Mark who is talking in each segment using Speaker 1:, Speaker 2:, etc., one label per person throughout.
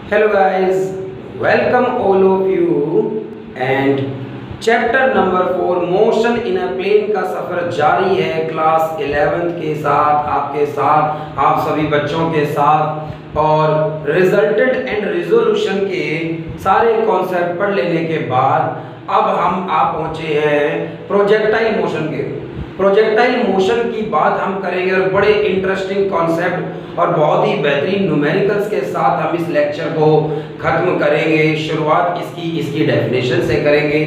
Speaker 1: Hello guys, welcome all of you and chapter number 4 motion in a plane का सफ़र जारी है class 11th के साथ आपके साथ आप सभी बच्चों के साथ। और रिजल्टेंट एंड रिजोल्यूशन के सारे कॉन्सेप्ट पढ़ लेने के बाद अब हम पहुंचे हैं प्रोजेक्टाइल मोशन के। प्रोजेक्टाइल मोशन की बात हम करेंगे और बड़े इंटरेस्टिंग कॉन्सेप्ट और बहुत ही बेहतरीन न्यूमेरिकल्स के साथ हम इस लेक्चर को खत्म करेंगे। शुरुआत इसकी डेफिनेशन से करेंगे।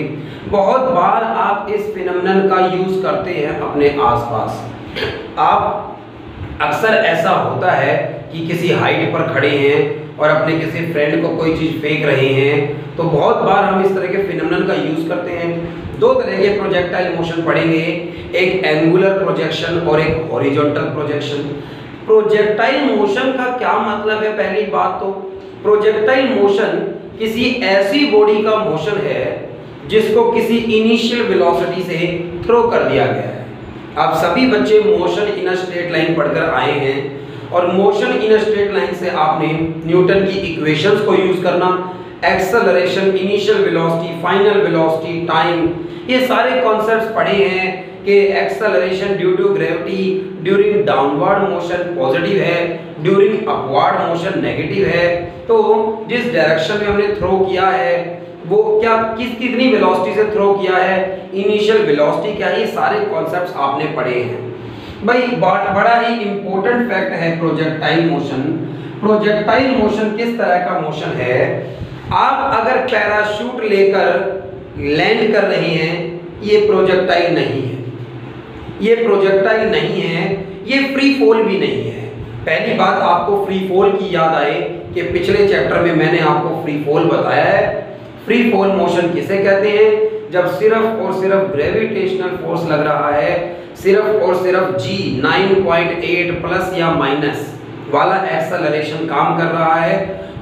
Speaker 1: बहुत बार आप इस फिनोमेनन का यूज करते हैं अपने आसपास। आप अक्सर ऐसा होता है कि किसी हाइट पर खड़े हैं और अपने किसी फ्रेंड को कोई चीज़ फेंक रहे हैं, तो बहुत बार हम इस तरह के फिनोमेनन का यूज करते हैं। दो तरह के प्रोजेक्टाइल मोशन पढ़ेंगे, एक एंगुलर प्रोजेक्शन और एक हॉरिजॉन्टल प्रोजेक्शन। प्रोजेक्टाइल मोशन का क्या मतलब है? पहली बात तो प्रोजेक्टाइल मोशन किसी ऐसी बॉडी का मोशन है जिसको किसी इनिशियल वेलोसिटी से थ्रो कर दिया गया है। आप सभी बच्चे motion in a straight line पढ़कर आए हैं और motion in a straight line से आपने न्यूटन की इक्वेशंस को यूज करना, acceleration, initial velocity, final velocity, time, ये सारे कॉन्सेप्ट्स पढ़े हैं कि acceleration due to gravity during downward motion positive है, ड्यूरिंग अपवर्ड मोशन नेगेटिव है। तो जिस डायरेक्शन में हमने थ्रो किया है वो क्या कितनी वेलोसिटी से थ्रो किया है, इनिशियल वेलोसिटी क्या है, ये सारे कॉन्सेप्ट्स आपने पढ़े हैं। भाई बड़ा ही इंपॉर्टेंट फैक्ट है प्रोजेक्टाइल मोशन। प्रोजेक्टाइल मोशन किस तरह का मोशन है? आप अगर पैराशूट लेकर लैंड कर रहे हैं, ये प्रोजेक्टाइल नहीं है, ये प्रोजेक्टाइल नहीं है, ये फ्री फॉल भी नहीं है। पहली बात आपको फ्री फॉल की याद आए कि पिछले चैप्टर में मैंने आपको फ्री फॉल बताया है। फ्री फॉल मोशन किसे कहते हैं? जब सिर्फ और सिर्फ ग्रेविटेशनल फोर्स लग रहा है, सिर्फ और सिर्फ g 9.8 प्लस या माइनस वाला एक्सेलरेशन काम कर रहा है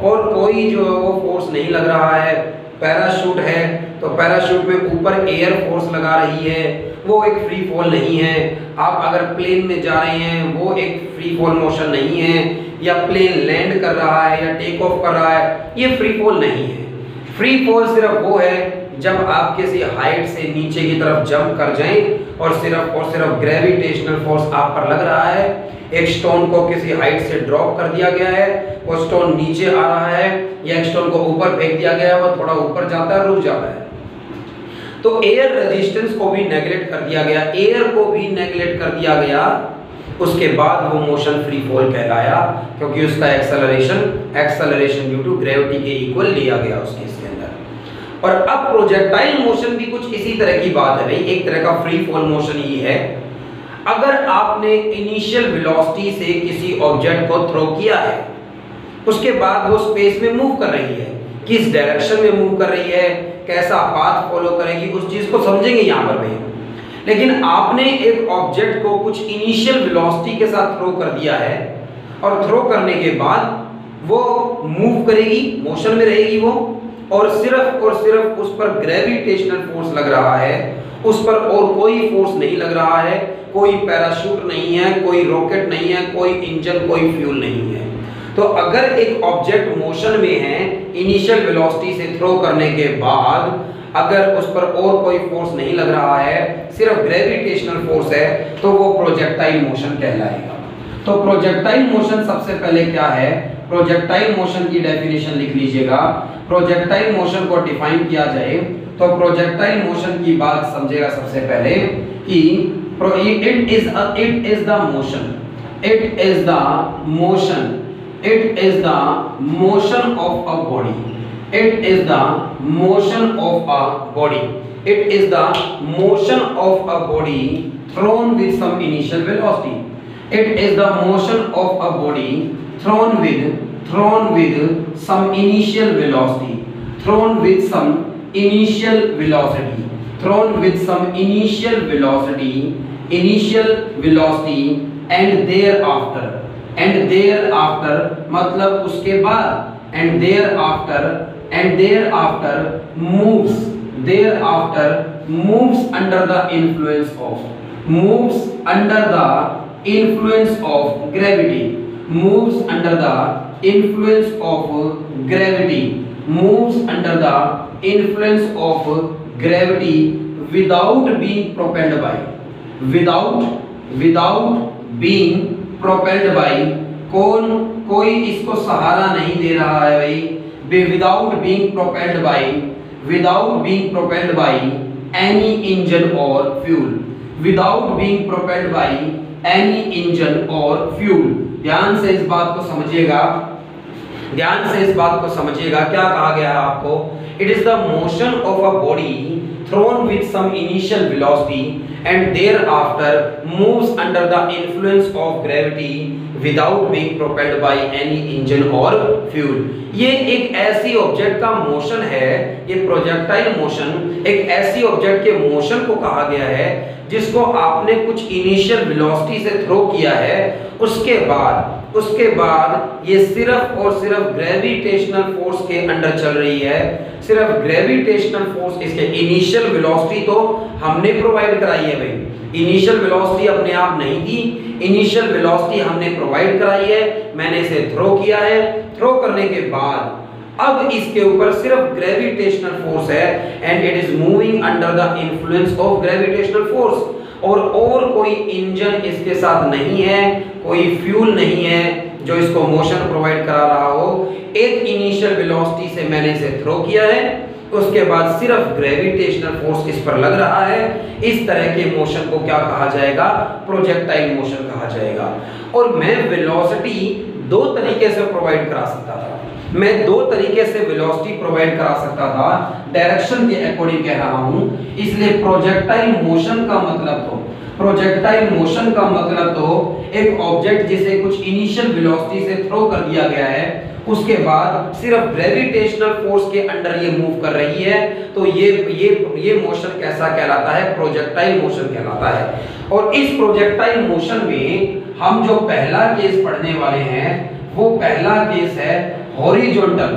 Speaker 1: और कोई जो वो फोर्स नहीं लग रहा है। पैराशूट है तो पैराशूट में ऊपर एयर फोर्स लगा रही है, वो एक फ्री फॉल नहीं है। आप अगर प्लेन में जा रहे हैं वो एक फ्री फॉल मोशन नहीं है, या प्लेन लैंड कर रहा है या टेक ऑफ कर रहा है, ये फ्री फॉल नहीं है। फ्री फॉल सिर्फ वो है जब आप किसी हाइट से नीचे की तरफ जंप कर जाएं और सिर्फ ग्रेविटेशनल फोर्स आप पर लग रहा है। एक स्टोन को किसी हाइट से ड्रॉप कर दिया गया है, वो स्टोन नीचे आ रहा है, या एक स्टोन को ऊपर फेंक दिया गया है, वो थोड़ा ऊपर जाता है, रुक जाता है। तो एयर रेजिस्टेंस को भी नेगलेक्ट कर दिया गया, एयर को भी नेगलेक्ट कर दिया गया, उसके बाद वो मोशन फ्री फॉल कहलाया, क्योंकि उसका एक्सेलरेशन ड्यू टू ग्रेविटी के इक्वल लिया गया उसके इसके अंदर। और अब प्रोजेक्टाइल मोशन भी कुछ इसी तरह की बात है भाई, एक तरह का फ्री फॉल मोशन ही है। अगर आपने इनिशियल वेलोसिटी से किसी ऑब्जेक्ट को थ्रो किया है, उसके बाद वो स्पेस में मूव कर रही है, किस डायरेक्शन में मूव कर रही है, कैसा पाथ फॉलो करेगी, उस चीज को समझेंगे यहाँ पर भाई। लेकिन आपने एक ऑब्जेक्ट को कुछ इनिशियल वेलोसिटी के साथ थ्रो कर दिया है और थ्रो करने के बाद वो मूव करेगी, मोशन में रहेगी वो, और सिर्फ उस पर ग्रेविटेशनल फोर्स लग रहा है, उस पर और कोई फोर्स नहीं लग रहा है, कोई पैराशूट नहीं है, कोई रॉकेट नहीं है, कोई इंजन, कोई फ्यूल नहीं है। तो अगर एक ऑब्जेक्ट मोशन में है इनिशियल वेलोसिटी से थ्रो करने के बाद, अगर उस पर और कोई फोर्स नहीं लग रहा है, सिर्फ ग्रेविटेशनल फोर्स है, तो वो प्रोजेक्टाइल मोशन कहलाएगा। तो प्रोजेक्टाइल मोशन सबसे पहले क्या है? प्रोजेक्टाइल मोशन की डेफिनेशन लिख लीजिएगा। प्रोजेक्टाइल मोशन को डिफाइन किया जाए तो प्रोजेक्टाइल मोशन की बात समझेगा सबसे पहले कि it is the motion of a body. It is the motion of a body. It is the motion of a body thrown with some initial velocity. It is the motion of a body thrown with some initial velocity. Thrown with some initial velocity. Thrown with some initial velocity and thereafter मतलब उसके बाद, and thereafter moves under the influence of gravity। moves under the influence of gravity, moves under the influence of gravity without being propelled by, without being propelled by, कोई इसको सहारा नहीं दे रहा है भाई, without being propelled by any engine or fuel, without being propelled by any engine or fuel। ध्यान से इस बात को समझिएगा, क्या कहा गया है आपको? It is the motion of a body thrown with some initial velocity and thereafter moves under the influence of gravity without being propelled by any engine or fuel। ये एक ऐसी ऑब्जेक्ट का मोशन है, ये प्रोजेक्टाइल मोशन एक ऐसी object के motion को कहा गया है जिसको आपने कुछ इनिशियल वेलोसिटी से थ्रो किया है, उसके बाद ये सिर्फ और सिर्फ ग्रेविटेशनल फोर्स के अंडर चल रही है, सिर्फ ग्रेविटेशनल फोर्स। इसके इनिशियल वेलोसिटी तो हमने प्रोवाइड कराई है भाई, इनिशियल वेलोसिटी अपने आप नहीं दी, इनिशियल वेलोसिटी हमने प्रोवाइड कराई है, मैंने इसे थ्रो किया है, थ्रो करने के बाद अब इसके ऊपर सिर्फ ग्रेविटेशनल फोर्स है and it is moving under the influence of gravitational force, और कोई इंजन इसके साथ नहीं है, कोई फ्यूल नहीं है जो इसको मोशन प्रोवाइड करा रहा हो। एक इनिशियल वेलोसिटी से मैंने इसे थ्रो किया है, उसके बाद सिर्फ ग्रेविटेशनल फोर्स इस पर लग रहा है। इस तरह के मोशन को क्या कहा जाएगा? प्रोजेक्टाइल मोशन कहा जाएगा। और मैं वेलोसिटी दो तरीके से प्रोवाइड करा सकता था, मैं दो तरीके से वेलोसिटी प्रोवाइड करा सकता था, डायरेक्शन के अकॉर्डिंग कह रहा हूं। इसलिए प्रोजेक्टाइल मोशन का मतलब तो एक ऑब्जेक्ट जिसे कुछ इनिशियल वेलोसिटी से थ्रो कर दिया गया है, उसके बाद सिर्फ ग्रेविटेशनल फोर्स के अंडर ये मूव कर रही है, तो ये मोशन कैसा कहलाता है? प्रोजेक्टाइल मोशन कहलाता है। और इस प्रोजेक्टाइल मोशन में हम जो पहला केस पढ़ने वाले हैं वो पहला केस है हॉरिजॉन्टल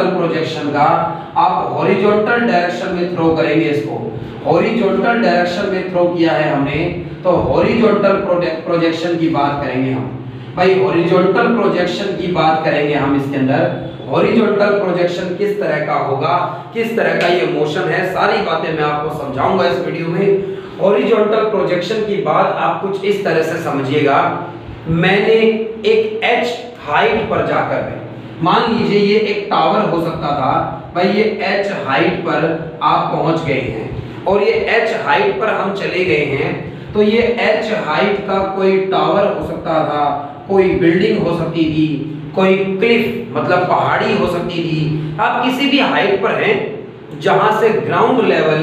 Speaker 1: प्रोजेक्शन का। आप हॉरिजॉन्टल डायरेक्शन में थ्रो करेंगे, इसको हॉरिजॉन्टल डायरेक्शन में थ्रो किया है हमने, तो हॉरिजॉन्टल प्रोजेक्शन की बात करेंगे हम भाई, हॉरिजॉन्टल प्रोजेक्शन की बात करेंगे हम। इसके अंदर हॉरिजॉन्टल प्रोजेक्शन किस तरह का होगा, किस तरह का ये मोशन है, सारी बातें मैं आपको समझाऊंगा इस वीडियो में। हॉरिजॉन्टल प्रोजेक्शन की बात आप कुछ इस तरह से समझिएगा। मैंने एक h हाइट पर जाकर, मान लीजिए ये एक टावर हो सकता था भाई, ये h हाइट पर आप पहुंच गए हैं और ये h हाइट पर हम चले गए हैं, तो ये h हाइट का कोई टावर हो सकता था, कोई बिल्डिंग हो सकती थी, कोई क्लिफ मतलब पहाड़ी हो सकती थी। आप किसी भी हाइट पर हैं जहां से ग्राउंड लेवल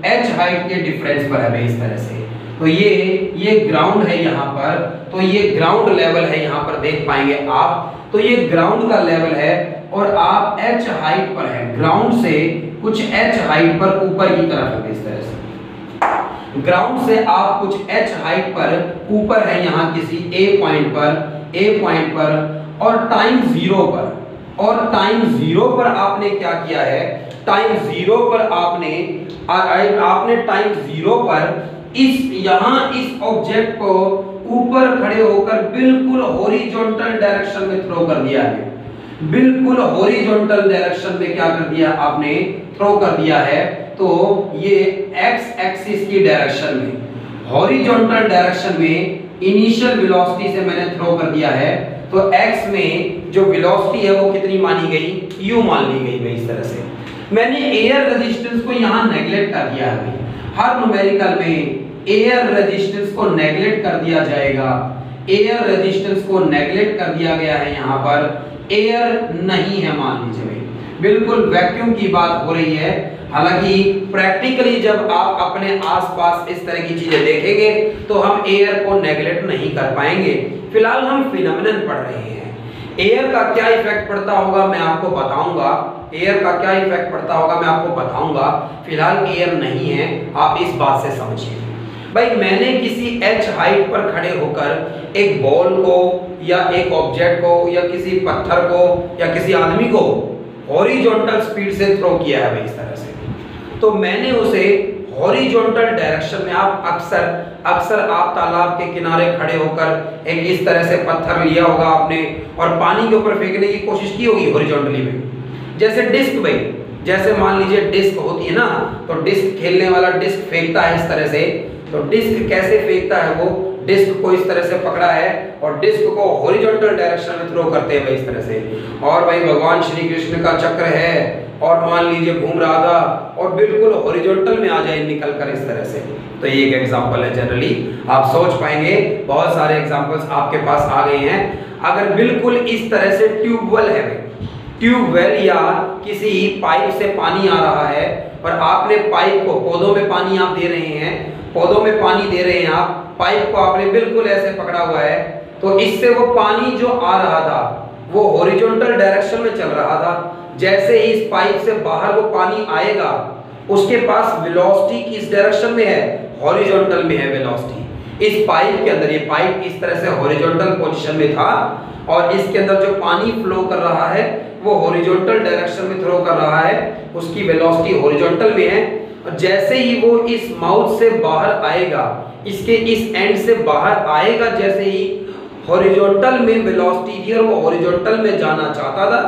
Speaker 1: h हाइट के डिफरेंस पर है इस तरह से, तो ये ग्राउंड है यहाँ पर, तो ये ग्राउंड लेवल है यहाँ पर देख पाएंगे आप, तो ये ग्राउंड का लेवल है और आप h हाइट पर हैं, ग्राउंड से कुछ h हाइट पर ऊपर की तरफ है इस तरह से, ग्राउंड से आप कुछ h हाइट पर ऊपर है यहाँ किसी a पॉइंट पर और टाइम जीरो पर आपने क्या किया है? टाइम जीरो पर आपने टाइम जीरो पर इस ऑब्जेक्ट को ऊपर खड़े होकर बिल्कुल हॉरिजॉन्टल डायरेक्शन में थ्रो कर दिया है, बिल्कुल हॉरिजॉन्टल डायरेक्शन में क्या कर दिया आपने? थ्रो कर दिया है। तो ये x एक्सिस की डायरेक्शन में, हॉरिजॉन्टल डायरेक्शन में इनिशियल वेलोसिटी से मैंने थ्रो कर दिया है, तो x में जो वेलोसिटी है वो कितनी मानी गई? u मान ली गई भाई। इस तरह से मैंने एयर रेजिस्टेंस को यहाँ नेगलेक्ट कर दिया है, हर न्यूमेरिकल में एयर रेजिस्टेंस को नेगलेक्ट कर दिया जाएगा, एयर रेजिस्टेंस को नेगलेक्ट कर दिया गया है, यहाँ पर एयर नहीं है मान लीजिए भाई, बिल्कुल वैक्यूम की बात हो रही है। हालांकि प्रैक्टिकली जब आप अपने आसपास इस तरह की चीजें देखेंगे तो हम एयर को नेगलेक्ट नहीं कर पाएंगे। फिलहाल हम फिनोमेनन पढ़ रहे हैं, एयर का क्या इफेक्ट पड़ता होगा मैं आपको बताऊंगा, एयर का क्या इफेक्ट पड़ता होगा मैं आपको बताऊंगा। फिलहाल एयर नहीं है, आप इस बात से समझिए। भाई मैंने किसी h हाइट पर खड़े होकर एक बॉल को या एक ऑब्जेक्ट को या किसी पत्थर को या किसी आदमी को हॉरिजॉन्टल स्पीड से थ्रो किया है भाई इस तरह से, तो मैंने उसे हॉरिजॉन्टल डायरेक्शन में आप अक्सर आप तालाब के किनारे खड़े होकर एक इस तरह से पत्थर लिया होगा आपने और पानी के ऊपर फेंकने की कोशिश की होगी हॉरिजॉन्टली में। जैसे डिस्क भाई, जैसे मान लीजिए डिस्क होती है ना, तो डिस्क खेलने वाला डिस्क फेंकता है इस तरह से, तो डिस्क कैसे फेंकता है, वो डिस्क को इस तरह से पकड़ा है और डिस्क को हॉरिजॉन्टल डायरेक्शन में थ्रो करते हैं भाई इस तरह से। और भाई भगवान श्री कृष्ण का चक्र है और मान लीजिए घूम रहा था और बिल्कुल हॉरिजॉन्टल में आ जाए निकल कर इस तरह से, तो ये एक एग्जांपल है। जनरली आप सोच पाएंगे बहुत सारे एग्जांपल्स आपके पास आ गए हैं। अगर बिल्कुल इस तरह से ट्यूबवेल है, ट्यूबवेल या किसी पाइप से पानी आ रहा है और आपने पाइप को, पौधों में पानी आप दे रहे हैं, पौधों में पानी दे रहे हैं आप, पाइप को आपने बिल्कुल ऐसे पकड़ा हुआ है, तो इससे वो पानी जो आ रहा था वो हॉरिजॉन्टल डायरेक्शन में चल रहा था। जैसे ही इस पाइप से बाहर वो पानी आएगा उसके पास वेलोसिटी किस डायरेक्शन में है, हॉरिजॉन्टल में है वेलोसिटी। इस पाइप के अंदर, ये पाइप इस तरह से हॉरिजॉन्टल पोजीशन में था और इसके अंदर जो पानी फ्लो कर रहा है वो हॉरिजॉन्टल डायरेक्शन में थ्रो कर रहा है, उसकी वेलोसिटी हॉरिजॉन्टल में है। और जैसे ही वो इस माउथ से बाहर आएगा, इसके इस एंड से बाहर आएगा, जैसे ही हॉरिजॉन्टल में वेलोसिटी थी और वो हॉरिजॉन्टल में जाना चाहता था,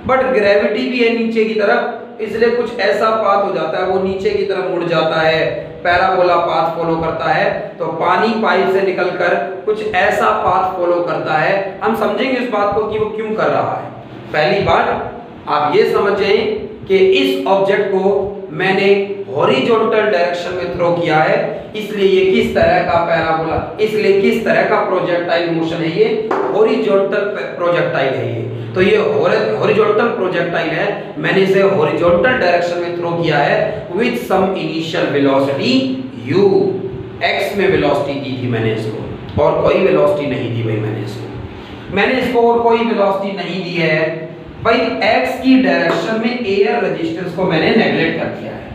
Speaker 1: बट ग्रेविटी भी है नीचे की तरफ, इसलिए कुछ ऐसा पाथ हो जाता है, वो नीचे की तरफ मुड़ जाता है, पैराबोला पाथ फॉलो करता है। तो पानी पाइप से निकलकर कुछ ऐसा पाथ फॉलो करता है। हम समझेंगे इस बात को कि वो क्यों कर रहा है। पहली बात आप ये समझें कि इस ऑब्जेक्ट को मैंने हॉरिजॉन्टल डायरेक्शन में थ्रो किया है, इसलिए ये किस तरह का पैराबोला, इसलिए किस तरह का प्रोजेक्टाइल मोशन है, ये हॉरिजॉन्टल प्रोजेक्टाइल है ये। तो ये हॉरिजॉन्टल प्रोजेक्टाइल है, मैंने इसे हॉरिजॉन्टल डायरेक्शन में थ्रो किया है with some initial velocity u, x में वेलोसिटी दी थी मैंने इसको, और कोई वेलोसिटी नहीं दी भाई मैंने इसको और कोई वेलोसिटी नहीं दी है भाई। x की डायरेक्शन में एयर रेजिस्टेंस को मैंने नेगलेक्ट कर दिया है।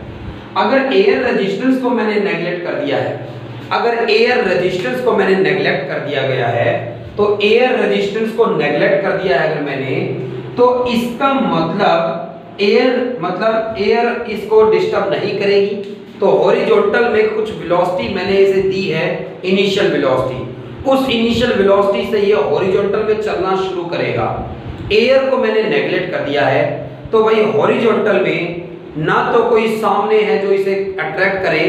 Speaker 1: अगर एयर रेजिस्टेंस को मैंने नेगलेक्ट कर दिया है, अगर एयर रेजिस्टेंस को मैंने नेगलेक्ट कर दिया गया है, तो एयर रेजिस्टेंस को नेगलेक्ट कर दिया है अगर मैंने, तो इसका मतलब एयर इसको डिस्टर्ब नहीं करेगी। तो हॉरिजॉन्टल में कुछ वेलोसिटी मैंने इसे दी है, इनिशियल वेलोसिटी, उस इनिशियल वेलोसिटी से ये हॉरिजॉन्टल में चलना शुरू करेगा। एयर को मैंने नेगलेक्ट कर दिया है, तो भाई हॉरिजॉन्टल में ना तो कोई सामने है जो इसे अट्रैक्ट करे,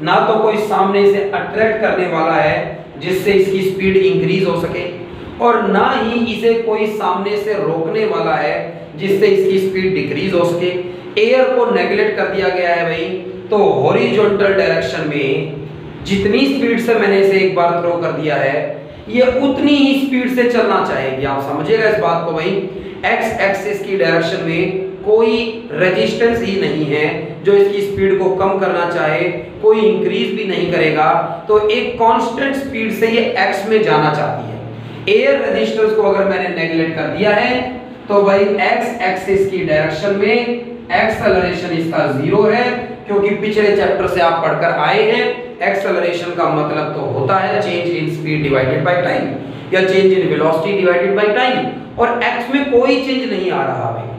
Speaker 1: ना तो कोई सामने इसे अट्रैक्ट करने वाला है जिससे इसकी स्पीड इंक्रीज हो सके, और ना ही इसे कोई सामने से रोकने वाला है जिससे इसकी स्पीड डिक्रीज हो सके। एयर को नेगलेक्ट कर दिया गया है भाई, तो हॉरिजॉन्टल डायरेक्शन में जितनी स्पीड से मैंने इसे एक बार थ्रो कर दिया है, ये उतनी ही स्पीड से चलना चाहेगी। आप समझिएगा इस बात को भाई। एक्स एक्सिस की डायरेक्शन में कोई रेजिस्टेंस ही नहीं है जो इसकी स्पीड को कम करना चाहे, कोई इंक्रीज भी नहीं करेगा, तो एक कांस्टेंट स्पीड से ये एक्स में जाना चाहती है। एयर रेजिस्टेंस को अगर मैंने नेगलेक्ट कर दिया है, तो भाई एक्स एक्सिस की डायरेक्शन में एक्सेलरेशन इसका 0 है, क्योंकि पिछले चैप्टर से आप पढ़कर आए हैं एक्सेलरेशन का मतलब तो होता है change in speed divided by time, या change in velocity divided by time, और एक्स में कोई चेंज नहीं आ रहा भाई।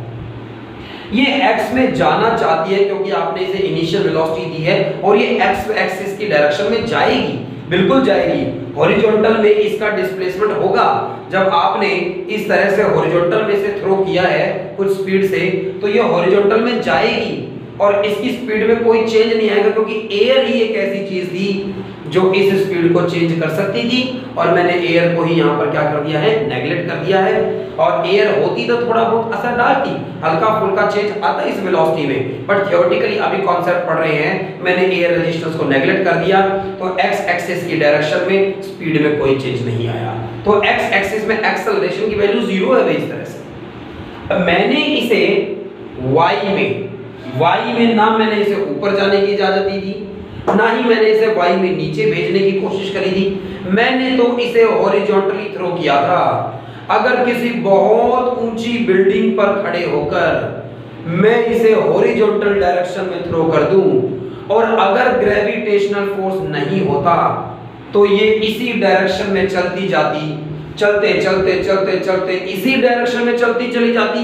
Speaker 1: ये एक्स में जाना चाहती है क्योंकि आपने इसे इनिशियल वेलोसिटी दी है, और ये एक्स एक्सिस की डायरेक्शन में जाएगी, बिल्कुल जाएगी। हॉरिजॉन्टल में इसका डिस्प्लेसमेंट होगा, जब आपने इस तरह से हॉरिजॉन्टल में से थ्रो किया है कुछ स्पीड से, तो ये हॉरिजॉन्टल में जाएगी और इसकी स्पीड में कोई चेंज नहीं आएगा, क्योंकि एयर ही एक ऐसी चीज थी जो इस स्पीड को चेंज कर सकती थी, और मैंने एयर को ही यहाँ पर क्या कर दिया है, नेगलेक्ट कर दिया है। और एयर होती तो थोड़ा बहुत असर डालती, हल्का फुल्का चेंज आता इस वेलोसिटी में, बट थियोरेटिकली अभी कॉन्सेप्ट पढ़ रहे हैं, मैंने एयर रेजिस्टेंस को नेगलेक्ट कर दिया, तो एक्स एक्सिस की डायरेक्शन में स्पीड में कोई चेंज नहीं आया, तो एक्स एक्सिस में एक्सेलरेशन की वैल्यू 0 है इस तरह से। मैंने इसे वाई में ना मैंने इसे ऊपर जाने की इजाजत दी थी, ना ही मैंने इसे वाई में नीचे भेजने की कोशिश करी थी, मैंने तो इसे हॉरिजॉन्टली थ्रो किया था। अगर किसी बहुत ऊंची बिल्डिंग पर खड़े होकर मैं इसे हॉरिजॉन्टल डायरेक्शन में थ्रो कर दूं, और अगर ग्रेविटेशनल फोर्स नहीं होता तो ये इसी डायरेक्शन में चलती जाती चलते चलते चलते चलते इसी डायरेक्शन में चलती चली जाती,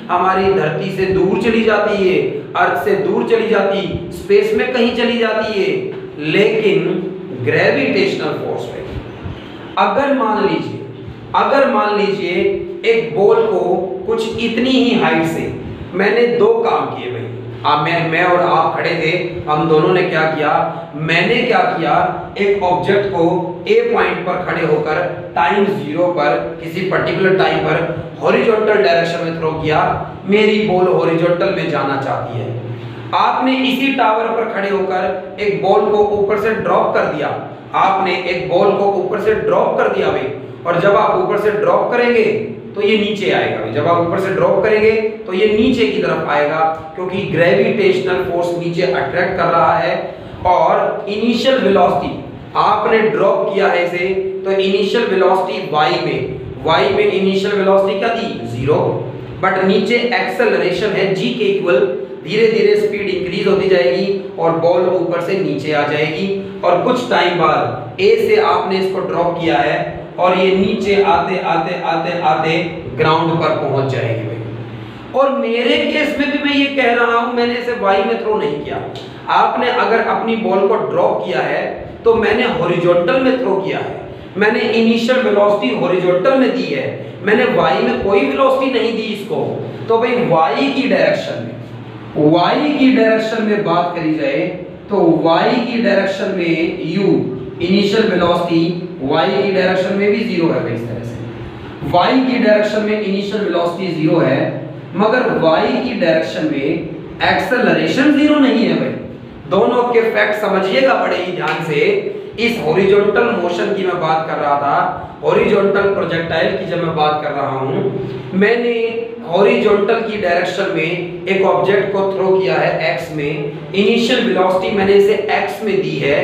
Speaker 1: हमारी धरती से दूर चली जाती है, अर्थ से दूर चली जाती, स्पेस में कहीं चली जाती है। लेकिन ग्रेविटेशनल फोर्स में अगर मान लीजिए एक बॉल को कुछ इतनी ही हाइट से, मैंने दो काम किए भाई, अब मैं और आप खड़े थे, हम दोनों ने क्या किया, मैंने क्या किया, एक ऑब्जेक्ट को ए पॉइंट पर खड़े होकर टाइम 0 पर किसी पर्टिकुलर टाइम पर हॉरिजॉन्टल डायरेक्शन में थ्रो किया, मेरी बॉल हॉरिजॉन्टल में जाना चाहती है। आपने इसी टावर पर खड़े होकर एक बॉल को ऊपर से ड्रॉप कर दिया, आपने एक बॉल को ऊपर से ड्रॉप कर दिया भाई, और जब आप ऊपर से ड्रॉप करेंगे तो ये नीचे आएगा भाई, जब आप ऊपर से ड्रॉप करेंगे तो ये नीचे की तरफ आएगा, क्योंकि ग्रेविटेशनल फोर्स नीचे अट्रैक्ट कर रहा है। और इनिशियल वेलोसिटी आपने ड्रॉप किया है इसे, तो इनिशियल वेलोसिटी y में इनिशियल वेलोसिटी क्या थी 0, बट नीचे एक्सेलरेशन है g के इक्वल, धीरे धीरे स्पीड इंक्रीज होती जाएगी और बॉल ऊपर से नीचे आ जाएगी, और कुछ टाइम बाद A से आपने इसको ड्रॉप किया है और ये नीचे आते आते आते आते ग्राउंड पर पहुंच जाएगी भाई। और मेरे केस में भी मैं ये कह रहा हूं, मैंने इसे y में थ्रो नहीं किया, आपने अगर अपनी बॉल को ड्रॉप किया है तो मैंने हॉरिजॉन्टल में थ्रो किया है, मैंने इनिशियल वेलोसिटी हॉरिजॉन्टल में दी है, मैंने y में कोई वेलोसिटी नहीं दी इसको। तो भाई y की डायरेक्शन में बात करी जाए तो y की डायरेक्शन में u इनिशियल वेलोसिटी y की डायरेक्शन में भी 0 है भाई। इस तरह से y की डायरेक्शन में इनिशियल वेलोसिटी 0 है, मगर y की डायरेक्शन में एक्सेलरेशन 0 नहीं है भाई। दोनों के फैक्ट समझिएगा बड़े ही ध्यान से। इस हॉरिजॉन्टल मोशन की मैं बात कर रहा था, हॉरिजॉन्टल प्रोजेक्टाइल की जब मैं बात कर रहा हूं, मैंने हॉरिजॉन्टल की डायरेक्शन में एक ऑब्जेक्ट को थ्रो किया है x में, इनिशियल वेलोसिटी मैंने इसे x में दी है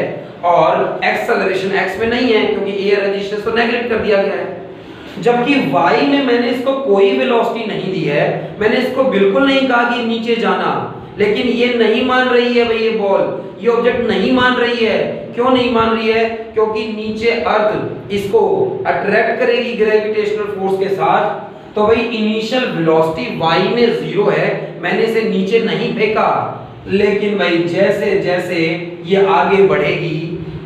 Speaker 1: और एक्सेलरेशन x में नहीं है, क्योंकि एयर रेजिस्टेंस को नेगलेक्ट कर दिया गया है। जबकि y में मैंने इसको कोई वेलोसिटी नहीं दी है, मैंने इसको बिल्कुल नहीं कहा कि नीचे जाना, लेकिन ये नहीं मान रही है भाई, ये बॉल, ये ऑब्जेक्ट नहीं मान रही है। क्यों नहीं मान रही है? क्योंकि नीचे अर्थ इसको अट्रैक्ट करेगी ग्रेविटेशनल फोर्स के साथ। तो भाई इनिशियल वेलोसिटी y में 0 है, मैंने इसे नीचे नहीं फेंका, लेकिन भाई जैसे जैसे ये आगे बढ़ेगी,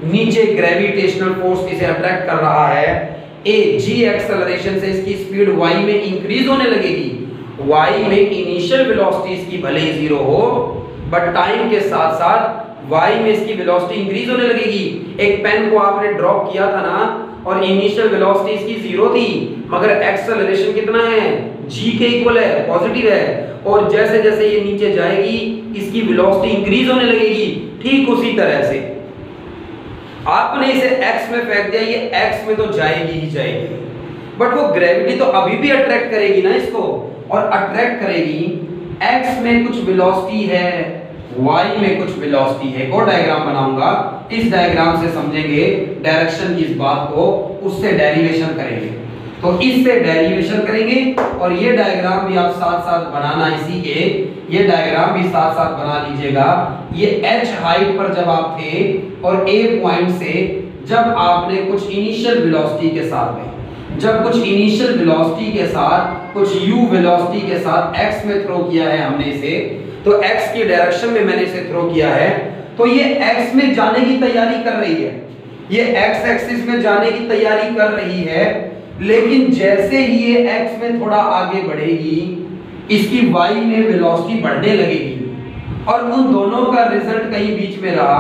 Speaker 1: नीचे ग्रेविटेशनल फोर्स इसे अट्रैक्ट कर रहा है, g एक्सेलरेशन से इसकी स्पीड y में इंक्रीज होने लगेगी। y में इनिशियल वेलोसिटी इसकी भले ही 0 हो, बट टाइम के साथ साथ y में इसकी वेलोसिटी इंक्रीज होने लगेगी। एक पेन को आपने ड्रॉप किया था ना, और इनिशियल वेलोसिटी इसकी 0 थी, मगर एक्सेलरेशन कितना है, g के इक्वल है, पॉजिटिव है, और जैसे जैसे ये नीचे जाएगी इसकी वेलोसिटी इंक्रीज होने लगेगी। ठीक उसी तरह से आपने इसे x में फेंक दिया, ये x में तो जाएगी ही जाएगी, बट वो ग्रेविटी तो अभी भी अट्रैक्ट करेगी ना इसको, और अट्रैक्ट करेगी। x में कुछ वेलोसिटी है, y में कुछ वेलोसिटी है। एक और डायग्राम बनाऊंगा, इस डायग्राम से समझेंगे डायरेक्शन की इस बात को, उससे डेरिवेशन करेंगे। तो इससे डेरिवेशन करेंगे, और ये डायग्राम भी आप साथ साथ बनाना, इसी के ये डायग्राम भी साथ साथ बना लीजिएगा। ये h हाइट पर जब आप थे और a पॉइंट से जब आपने कुछ इनिशियल वेलोसिटी के साथ में, जब कुछ इनिशियल वेलोसिटी के साथ, कुछ u वेलोसिटी के साथ x में थ्रो किया है हमने इसे, तो x की डायरेक्शन में मैंने इसे थ्रो किया है, तो ये x में जाने की तैयारी कर रही है, ये x एक्सिस में जाने की तैयारी कर रही है। लेकिन जैसे ही ये x में थोड़ा आगे बढ़ेगी, इसकी y में वेलोसिटी बढ़ने लगेगी, और उन दोनों का रिजल्ट कहीं बीच में रहा,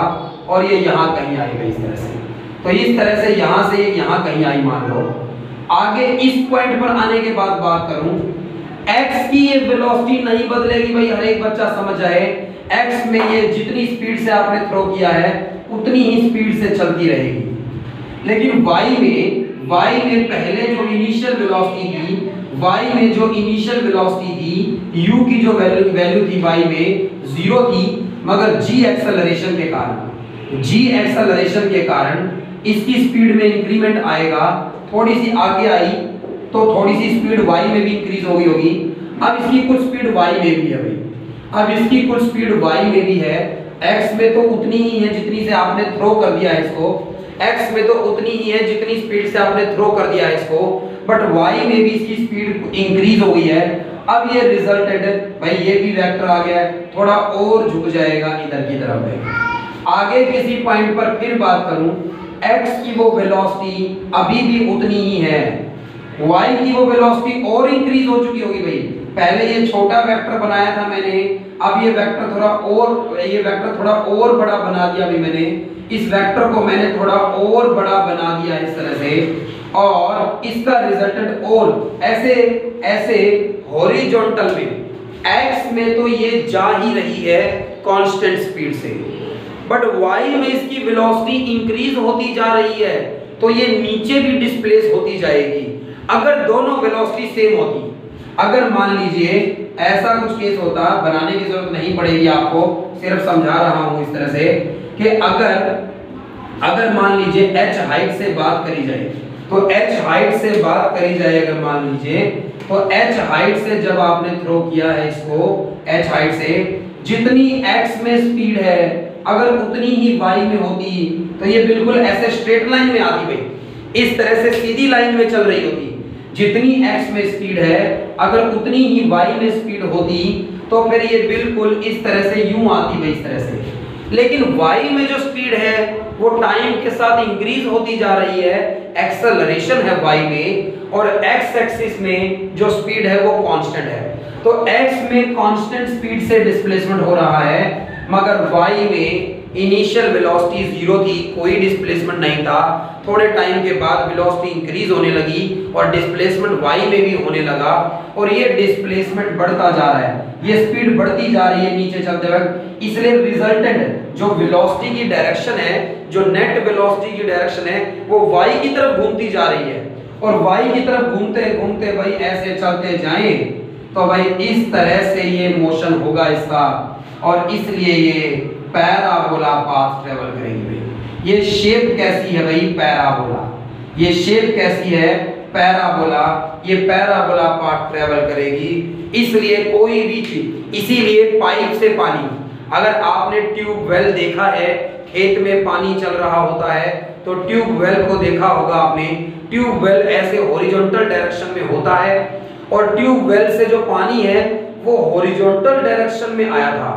Speaker 1: और ये यहाँ कहीं आएगा इस तरह से। तो इस तरह से यहाँ से यहाँ कहीं आई, मान लो आगे इस पॉइंट पर आने के बाद बात करूं, x की ये वेलोसिटी नहीं बदलेगी भाई, हर एक बच्चा समझ जाए। x में ये जितनी स्पीड से आपने थ्रो किया है उतनी ही स्पीड से चलती रहेगी, लेकिन y में पहले जो इनिशियल वेलोसिटी थी, y में जो इनिशियल वेलोसिटी थी, u की जो वैल्यू थी y में 0 थी, मगर g एक्सेलरेशन के कारण इसकी स्पीड में इंक्रीमेंट आएगा। थोड़ी सी आगे आई तो थोड़ी सी स्पीड y में भी इंक्रीज होगी। अब इसकी कुछ स्पीड y में भी है भाई, अब इसकी कुछ स्पीड y में भी है, x में तो उतनी ही है जितनी से आपने थ्रो कर दिया है इसको, x में तो उतनी ही है जितनी स्पीड से आपने थ्रो कर दिया है इसको, बट y में भी इसकी स्पीड इंक्रीज हो गई है। अब ये रिजल्टेड भाई ये भी वेक्टर आ गया है, थोड़ा और झुक जाएगा इधर की तरफ में। आगे किसी पॉइंट पर फिर बात करूं, x की वो वेलोसिटी अभी भी उतनी ही है, y की वो वेलोसिटी और इंक्रीज हो चुकी होगी भाई। पहले ये छोटा वेक्टर बनाया था मैंने, अब ये वेक्टर थोड़ा और बड़ा बना दिया अभी मैंने। इस वेक्टर को मैंने थोड़ा और बड़ा बना दिया इस तरह से, और इसका रिजल्टेंट और ऐसे हॉरिजॉन्टल में x में तो ये जा ही रही है कांस्टेंट स्पीड से, बट y में इसकी वेलोसिटी इंक्रीज होती जा रही है, तो ये नीचे भी डिस्प्लेस होती जाएगी। अगर दोनों वेलोसिटी सेम होती, अगर मान लीजिए ऐसा कुछ केस होता, बनाने की जरूरत नहीं पड़ेगी आपको, सिर्फ समझा रहा हूं इस तरह से कि अगर मान लीजिए h हाइट से बात करी जाए, तो h हाइट से बात करी जाए अगर मान लीजिए, तो h हाइट से जब आपने थ्रो किया है इसको, h हाइट से जितनी x में स्पीड है अगर उतनी ही y में होती, तो ये बिल्कुल ऐसे स्ट्रेट लाइन में आती भाई, इस तरह से सीधी लाइन में चल रही होती। जितनी x में स्पीड है अगर उतनी ही y में स्पीड होती, तो फिर ये बिल्कुल इस तरह से यूं आती भाई, इस तरह से। लेकिन y में जो स्पीड है वो टाइम के साथ इंक्रीज होती जा रही है, एक्सेलरेशन है y में, और x एक्सिस में जो स्पीड है वो कांस्टेंट है। तो x में कांस्टेंट स्पीड से डिस्प्लेसमेंट हो रहा है, मगर y में इनिशियल वेलोसिटी 0 थी, कोई डिस्प्लेसमेंट नहीं था। थोड़े टाइम के बाद वेलोसिटी इंक्रीज होने लगी और डिस्प्लेसमेंट y में भी होने लगा, और ये डिस्प्लेसमेंट बढ़ता जा रहा है, ये स्पीड बढ़ती जा रही है नीचे चलते वक्त। इसलिए रिजल्टेंट जो वेलोसिटी की डायरेक्शन है, जो नेट वेलोसिटी की डायरेक्शन है, वो y की तरफ घूमती जा रही है, और y की तरफ घूमते घूमते भाई ऐसे चलते जाएं, तो भाई इस तरह से ये मोशन होगा इसका, और इसलिए ये पैराबोला पाथ ट्रेवल करेंगे। ये शेप कैसी है भाई, पैराबोला, ये शेप कैसी है, पैराबोला, ये पैराबोला पाथ ट्रेवल करेगी। इसलिए कोई भी चीज, इसीलिए पाइप से पानी, अगर आपने ट्यूबवेल देखा है, खेत में पानी चल रहा होता है तो ट्यूबवेल को देखा होगा आपने, ट्यूबवेल ऐसे हॉरिजॉन्टल डायरेक्शन में होता है, और ट्यूबवेल से जो पानी है वो हॉरिजॉन्टल डायरेक्शन में आया था।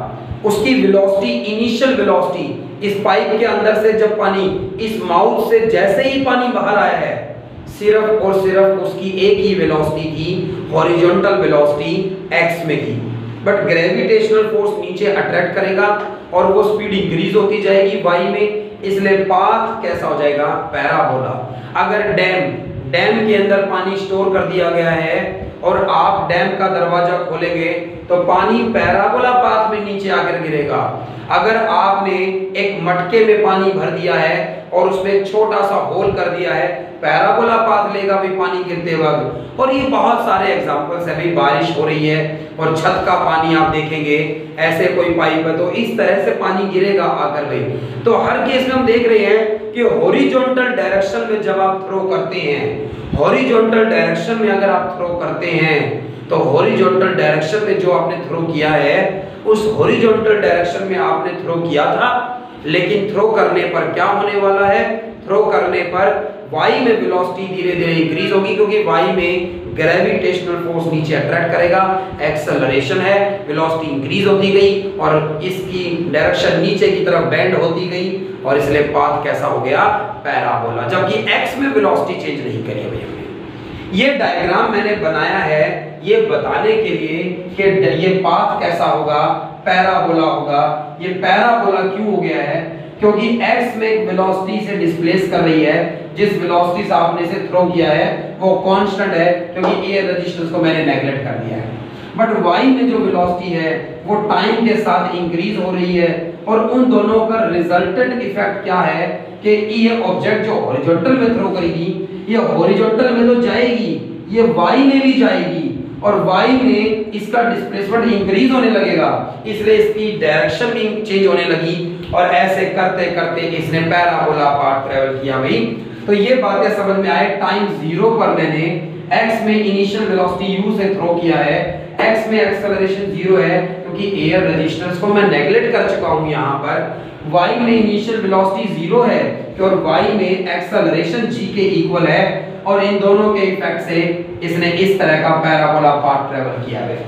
Speaker 1: उसकी वेलोसिटी, इनिशियल वेलोसिटी इस पाइप के अंदर से जब पानी इस माउथ से जैसे ही पानी बाहर आया है, सिर्फ और सिर्फ उसकी एक ही वेलोसिटी थी, हॉरिजॉन्टल वेलोसिटी x में थी। बट ग्रेविटेशनल फोर्स नीचे अट्रैक्ट करेगा और वो स्पीड इंक्रीज होती जाएगी y में, इसलिए पाथ कैसा हो जाएगा, पैराबोला। अगर डैम के अंदर पानी स्टोर कर दिया गया है और आप डैम का दरवाजा खोलेंगे तो पानी पैराबोला पाथ में नीचे आकर गिरेगा। अगर आपने एक मटके में पानी भर दिया है और उसमें एक छोटा सा होल कर दिया है, पैराबोला पाथ लेगा भी पानी गिरते वक्त। और ये बहुत सारे एग्जांपल्स है, अभी बारिश हो रही है और छत का पानी आप देखेंगे, ऐसे कोई पाइप है तो इस तरह से पानी गिरेगा आकर भाई। तो हर केस में हम देख रहे हैं कि हॉरिजॉन्टल डायरेक्शन में जब आप थ्रो करते हैं, हॉरिजॉन्टल डायरेक्शन में अगर आप थ्रो करते हैं, तो हॉरिजॉन्टल डायरेक्शन में जो आपने थ्रो किया है, उस हॉरिजॉन्टल डायरेक्शन में आपने थ्रो किया था, लेकिन थ्रो करने पर क्या होने वाला है, थ्रो करने पर y में वेलोसिटी धीरे धीरे इंक्रीज होगी, क्योंकि y में ग्रेविटेशनल फोर्स नीचे अट्रैक्ट करेगा, एक्सेलरेशन है, वेलोसिटी इंक्रीज होती गई और इसकी डायरेक्शन नीचे की तरफ बेंड होती गई, और इसलिए पाथ कैसा हो गया, पैराबोला। जबकि x में वेलोसिटी चेंज नहीं करी है भैया। ये डायग्राम मैंने बनाया है ये बताने के लिए कि ये पाथ कैसा होगा, पैराबोला होगा। ये पैराबोला क्यों हो गया है, क्योंकि x में एक वेलोसिटी से डिस्प्लेस कर रही है, जिस वेलोसिटी से आपने इसे थ्रो किया है वो कांस्टेंट है, क्योंकि ए रेजिस्टेंस को मैंने नेगलेक्ट कर दिया है। बट y में जो वेलोसिटी है वो टाइम के साथ इंक्रीज हो रही है, और उन दोनों का रिजल्टेंट इफेक्ट क्या है कि ये ऑब्जेक्ट जो हॉरिजॉन्टल में थ्रो करेगी, ये हॉरिजॉन्टल में तो जाएगी, ये y में भी जाएगी, और y में इसका डिस्प्लेसमेंट इंक्रीज होने लगेगा, इसलिए इसकी डायरेक्शन भी चेंज होने लगी, और ऐसे करते करते इसने पैराबोला पाथ ट्रेवल किया भाई। तो ये बातें समझ में आए। टाइम 0 पर मैंने x में इनिशियल वेलोसिटी u से थ्रो किया है, x में एक्सेलरेशन 0 है क्योंकि एयर रेजिस्टेंस को मैं नेगलेक्ट कर चुका हूं यहां पर। y में इनिशियल वेलोसिटी 0 है और y में एक्सेलरेशन g के इक्वल है और इन दोनों के इफेक्ट से इसने इस तरह का पैराबोला पाथ ट्रेवल किया है।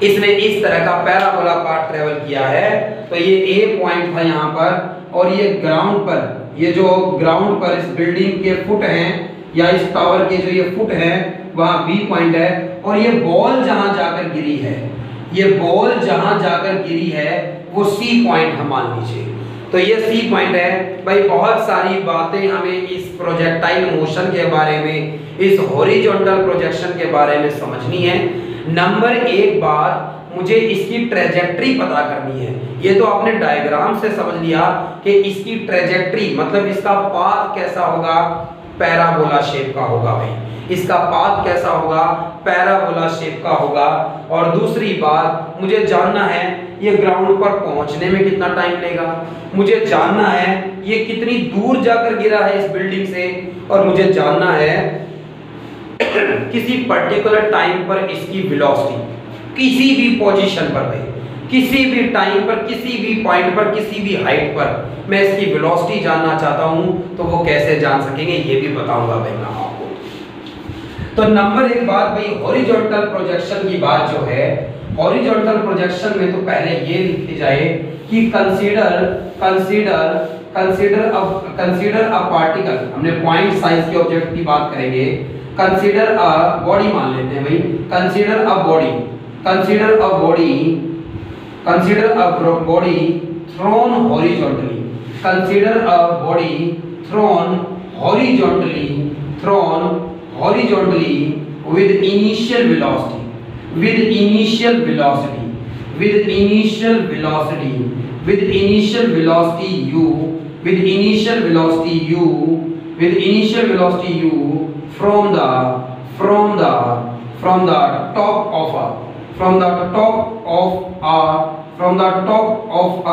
Speaker 1: इसने इस तरह का पैराबोला पाथ ट्रेवल किया है। तो ये ए पॉइंट था यहाँ पर और ये ग्राउंड पर, ये जो ग्राउंड पर इस बिल्डिंग के फुट हैं या इस टावर के जो ये फुट हैं वहाँ बी पॉइंट है और ये बॉल जहाँ जाकर गिरी है, ये बॉल जहाँ जाकर गिरी है वो सी पॉइंट हम मान लीजिए। तो ये सी पॉइंट है। भाई बहुत सारी बातें हमें इस प्रोजेक्टाइल मोशन के बारे में, इस हॉरिजॉन्टल प्रोजेक्शन के बारे में समझनी है। नंबर एक बात, मुझे इसकी ट्रेजेक्ट्री पता करनी है। ये तो आपने डायग्राम से समझ लिया कि इसकी ट्रेजेक्ट्री मतलब इसका पाथ कैसा होगा, पैराबोला शेप का होगा। भाई इसका पाथ कैसा होगा, पैराबोला शेप का होगा। और दूसरी बात मुझे जानना है ये ग्राउंड पर पहुंचने में कितना टाइम लेगा, मुझे जानना है ये कितनी दूर जाकर गिरा है इस बिल्डिंग से, और मुझे जानना है किसी पर्टिकुलर टाइम पर इसकी वेलोसिटी किसी भी पोजीशन पर, भाई किसी भी टाइम पर, किसी भी पॉइंट पर, किसी भी हाइट पर मैं इसकी वेलोसिटी जानना चाहता हूं। तो वो कैसे जान सकेंगे ये भी बताऊंगा भाई मैं आपको। तो नंबर एक बात भाई, हॉरिजॉन्टल प्रोजेक्शन की बात जो है, हॉरिजॉन्टल प्रोजेक्शन में तो पहले ये लिखी जाए कि कंसीडर अ पार्टिकल, हमने पॉइंट साइज के ऑब्जेक्ट की बात करेंगे। कंसीडर अ बॉडी मान लेते हैं भाई, consider a body thrown horizontally, consider a body thrown horizontally with initial velocity u from the top of a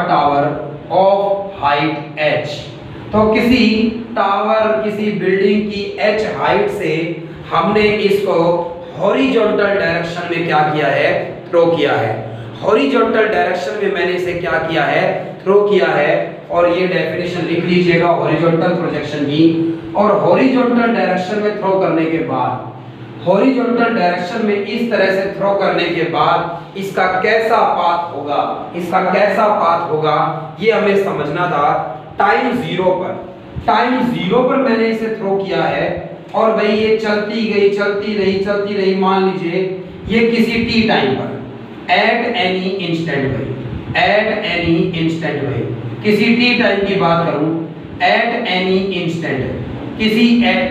Speaker 1: tower of height h। तो किसी टावर, किसी बिल्डिंग की h हाइट से हमने इसको हॉरिजॉन्टल डायरेक्शन में क्या किया है, थ्रो किया है। हॉरिजॉन्टल डायरेक्शन में मैंने इसे क्या किया है, थ्रो किया है। और ये डेफिनेशन लिख लीजिएगा हॉरिजॉन्टल प्रोजेक्शन की। और हॉरिजॉन्टल डायरेक्शन में थ्रो करने के बाद, हॉरिजॉन्टल डायरेक्शन में इस तरह से थ्रो करने के बाद इसका कैसा पाथ होगा, ये हमें समझना था। टाइम जीरो पर मैंने इसे थ्रो किया है और भाई ये चलती रही मान लीजिए ये किसी टी टाइम पर एट एनी इंस्टेंट भाई किसी टी टाइम की बात करूं, एट एनी इंस्टेंट किसी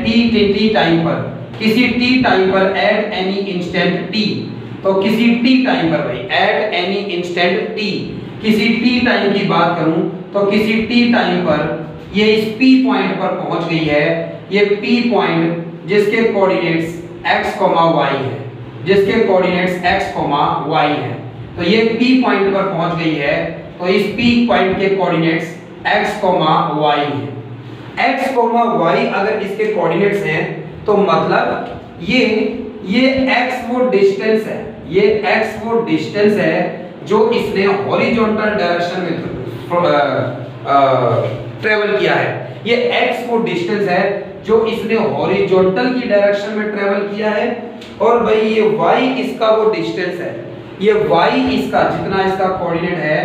Speaker 1: टी टाइम पर, किसी टी टाइम पर एट एनी इंस्टेंट टी। तो किसी टी टाइम पर भाई एट एनी इंस्टेंट टी, किसी टी टाइम की बात करूं तो किसी टी टाइम पर ये इस P पॉइंट पर पहुंच गई है। ये P पॉइंट जिसके कोऑर्डिनेट्स x, y है, जिसके कोऑर्डिनेट्स x, y है। तो ये P पॉइंट पर पहुंच गई है। तो इस P पॉइंट के कोऑर्डिनेट्स x, y है। x, y अगर इसके कोऑर्डिनेट्स हैं तो मतलब ये x वो डिस्टेंस है, ये x वो डिस्टेंस है जो इसने हॉरिजॉन्टल डायरेक्शन में ट्रेवल किया है। ये x वो डिस्टेंस है जो इसने हॉरिजॉन्टल की डायरेक्शन में ट्रेवल किया है। और भाई ये y इसका वो डिस्टेंस है, ये y इसका जितना इसका कोऑर्डिनेट है,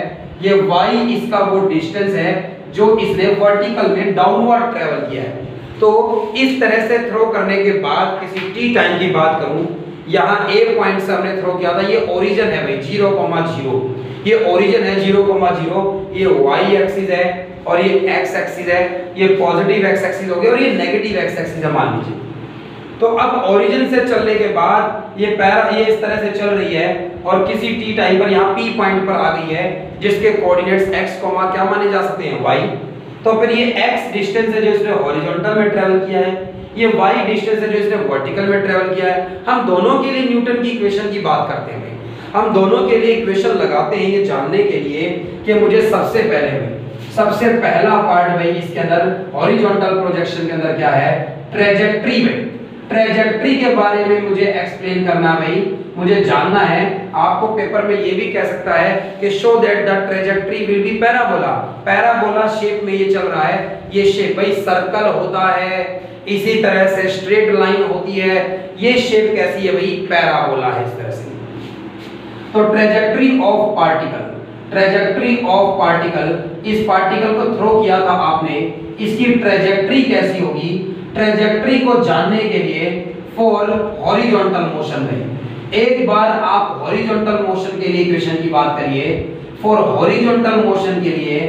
Speaker 1: ये y इसका वो डिस्टेंस है जो इसने वर्टिकल में डाउनवर्ड ट्रेवल किया है। तो इस तरह से थ्रो करने के बाद किसी टी टाइम की बात करूं, यहाँ a पॉइंट से हमने थ्रो किया था, ये ओरिजिन है भाई 0,0, ये ओरिजिन है 0,0, ये y एक्सिस है और ये x एक्सिस है, ये पॉजिटिव x एक्सिस हो गया और ये नेगेटिव x एक्सिस है मान लीजिए। तो अब ओरिजिन से चलने के बाद ये इस तरह से चल रही है और किसी टी टाइम पर यहाँ P पॉइंट पर आ गई है जिसके कोऑर्डिनेट्स x, क्या माने जा सकते हैं, y। तो फिर ये x डिस्टेंस है जो इसने हॉरिजॉन्टल में ट्रेवल किया है, ये y डिस्टेंस है जो इसने वर्टिकल में ट्रेवल किया है। हम दोनों के लिए न्यूटन की इक्वेशन की बात करते हैं, हम दोनों के लिए इक्वेशन लगाते हैं ये जानने के लिए कि मुझे सबसे पहला पार्ट भाई इसके अंदर हॉरिजॉन्टल प्रोजेक्शन के अंदर क्या है, ट्रेजेक्ट्री में ट्रेजेक्ट्री के बारे में मुझे एक्सप्लेन करना भाई, मुझे जानना है। आपको पेपर में ये भी कह सकता है कि show that the trajectory will be parabola. Parabola shape में ये चल रहा है, ये शेप भाई सर्कल होता है, इसी तरह से स्ट्रेट लाइन होती है, ये शेप कैसी है भाई, पैराबोला है इस तरह से। तो trajectory of particle, trajectory of particle, इस पार्टिकल को थ्रो किया था आपने, इसकी ट्रेजेक्ट्री कैसी होगी, ट्रेजेक्ट्री को जानने के लिए फॉर हॉरिजॉन्टल मोशन में एक बार आप हॉरिजॉन्टल मोशन के लिए इक्वेशन की बात करिए। फॉर हॉरिजॉन्टल मोशन के लिए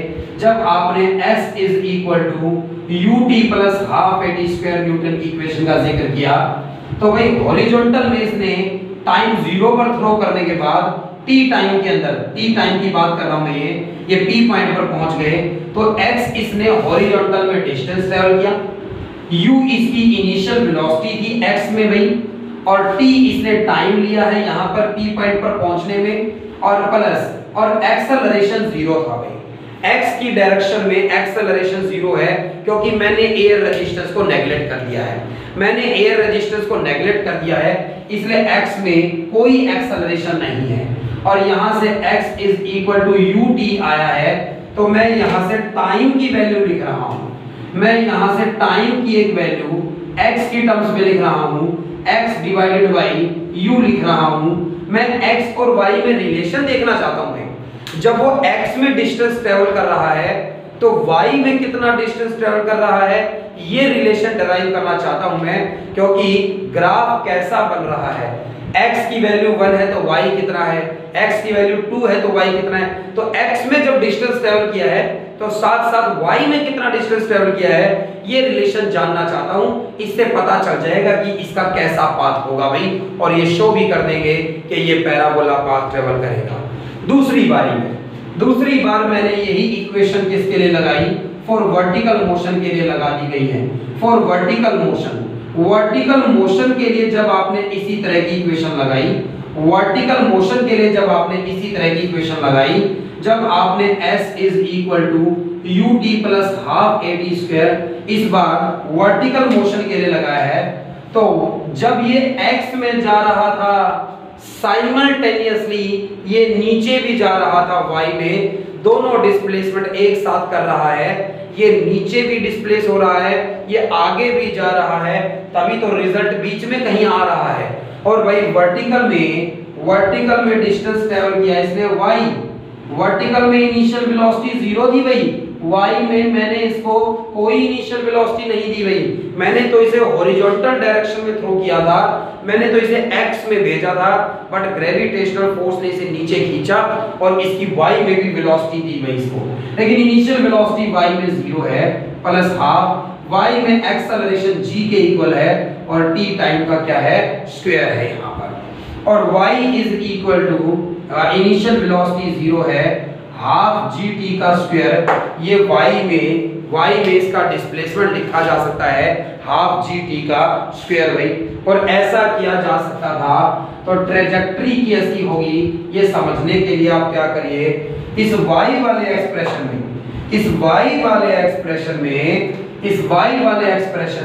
Speaker 1: जब आपने s is equal to ut plus half at square Newton की इक्वेशन का जिक्र किया, तो भाई हॉरिजॉन्टल में इसने टाइम 0 पर थ्रो करने के बाद t टाइम के अंदर, t टाइम की बात कर रहा हूं मैं, ये p पॉइंट पर पहुंच गए, तो x इसने हॉरिजॉन्टल में डिस्टेंस ट्रैवल किया, u इसकी इनिशियल वेलोसिटी थी x में भाई, और t इसने टाइम लिया है यहां पर p पॉइंट पर पहुंचने में, और प्लस और एक्सेलरेशन 0 था भाई। x की डायरेक्शन में एक्सेलरेशन 0 है क्योंकि मैंने एयर रेजिस्टेंस को नेगलेक्ट कर दिया है, मैंने एयर रेजिस्टेंस को नेगलेक्ट कर दिया है, इसलिए x में कोई एक्सेलरेशन नहीं है, और यहां से x is equal to ut आया है, तो मैं यहां से टाइम की वैल्यू लिख रहा हूं, मैं यहां से टाइम की एक वैल्यू x की टर्म्स में लिख रहा हूं, x डिवाइडेड बाई u लिख रहा हूं। मैं x और y में रिलेशन देखना चाहता हूं, मैं जब वो x में डिस्टेंस ट्रेवल कर रहा है तो y में कितना डिस्टेंस ट्रेवल कर रहा है, ये रिलेशन डिराइव करना चाहता हूं मैं, क्योंकि ग्राफ कैसा बन रहा है, x की वैल्यू 1 है तो y कितना है, x की वैल्यू 2 है तो y कितना है, तो x में जब डिस्टेंस ट्रेवल किया है तो साथ साथ y में कितना डिस्टेंस ट्रेवल किया है, ये रिलेशन जानना चाहता हूं। इससे पता चल जाएगा कि इसका कैसा पाथ होगा भाई, और ये शो भी कर देंगे कि ये पैराबोला पाथ ट्रेवल करेगा। दूसरी बार मैंने यही इक्वेशन किसके लिए लगाई, फॉर वर्टिकल मोशन के लिए लगा दी गई है। For vertical motion, vertical motion के लिए जब आपने इसी तरह की इक्वेशन लगाई, वर्टिकल मोशन के लिए जब आपने इसी तरह की इक्वेशन लगाई, जब आपने s is equal to ut plus half at square इस बार वर्टिकल मोशन के लिए लगाया है, तो जब ये x में जा रहा था साइमल्टेनियसली ये नीचे भी जा रहा था y में, दोनों डिस्प्लेसमेंट एक साथ कर रहा है, ये नीचे भी डिस्प्लेस हो रहा है, ये आगे भी जा रहा है, तभी तो रिजल्ट बीच में कहीं आ रहा है। और भाई वर्टिकल में डिस्टेंस ट्रेवल किया इसने y, वर्टिकल में इनिशियल वेलोसिटी 0 थी भाई, y में मैंने इसको कोई इनिशियल वेलोसिटी नहीं दी भाई, मैंने तो इसे हॉरिजॉन्टल डायरेक्शन में थ्रो किया था, मैंने तो इसे x में भेजा था, बट ग्रेविटेशनल फोर्स ने इसे नीचे खींचा और इसकी y में भी वेलोसिटी दी भाई इसको, लेकिन इनिशियल वेलोसिटी y में 0 है, प्लस हाफ y में एक्सेलरेशन g के इक्वल है, और t टाइम का क्या है, स्क्वायर है यहां पर, और y is equal to initial velocity 0 है, हाफ gt का स्क्वायर, ये y में इसका डिस्प्लेसमेंट लिखा जा सकता है हाफ gt का स्क्वायर भाई, और ऐसा किया जा सकता था। तो ट्रेजेक्ट्री कैसी होगी ये समझने के लिए आप क्या करिए, इस y वाले एक्सप्रेशन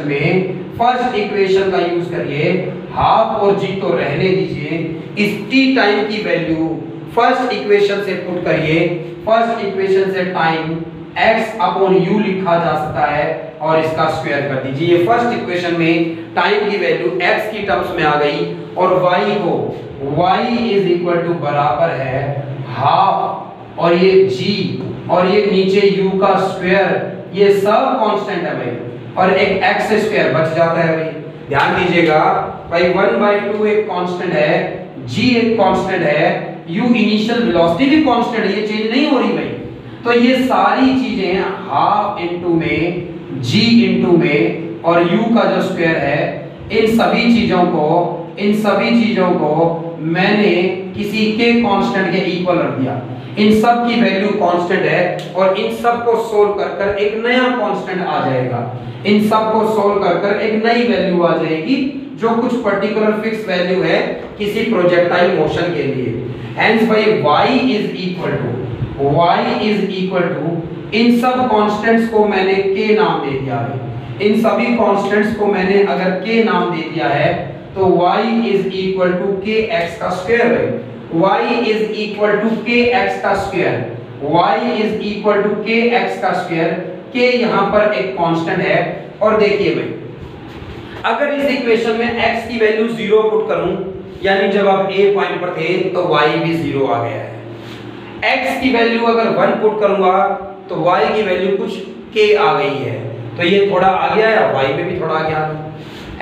Speaker 1: में फर्स्ट इक्वेशन का यूज करिए, हाफ और g तो रहने दीजिए, इस t टाइम की वैल्यू फर्स्ट इक्वेशन से पुट करिए, फर्स्ट इक्वेशन से टाइम x अपॉन u लिखा जा सकता है और इसका स्क्वायर कर दीजिए। ये फर्स्ट इक्वेशन में टाइम की वैल्यू x की टर्म्स में आ गई, और y इज इक्वल टू बराबर है हाफ और ये g और ये नीचे u का स्क्वायर, ये सब कांस्टेंट है भाई, और एक x स्क्वायर बच जाता है भाई, ध्यान दीजिएगा भाई, 1/2 एक कांस्टेंट है, g एक कांस्टेंट है, u इनिशियल वेलोसिटी भी कांस्टेंट है, ये चेंज नहीं हो रही भाई, तो ये सारी चीजें हाफ इनटू में g इनटू में और u का जो स्क्वायर है, इन सभी चीजों को मैंने किसी के कांस्टेंट के इक्वल रख दिया, इन सब की वैल्यू कांस्टेंट है, और इन सब को सोल्व कर एक नया कांस्टेंट आ जाएगा, इन सब को सोल्व कर एक नई वैल्यू आ जाएगी जो कुछ पर्टिकुलर फिक्स वैल्यू है किसी प्रोजेक्टाइल मोशन के लिए। हेंस भाई y इज इक्वल टू इन सब कांस्टेंट्स को मैंने k नाम दे दिया है, इन सभी कांस्टेंट्स को मैंने अगर k नाम दे दिया है तो y is equal to kx का स्क्वायर है। y is equal to kx का square, y is equal to kx का स्क्वायर। k यहां पर एक कांस्टेंट है। और देखिए भाई, अगर इस इक्वेशन में x की वैल्यू 0 पुट करूं, यानी जब आप a पॉइंट पर थे तो y भी 0 आ गया है। x की वैल्यू अगर 1 पुट करूंगा तो y की वैल्यू कुछ k आ गई है, तो ये थोड़ा आ गया है, y में भी थोड़ा आ गया।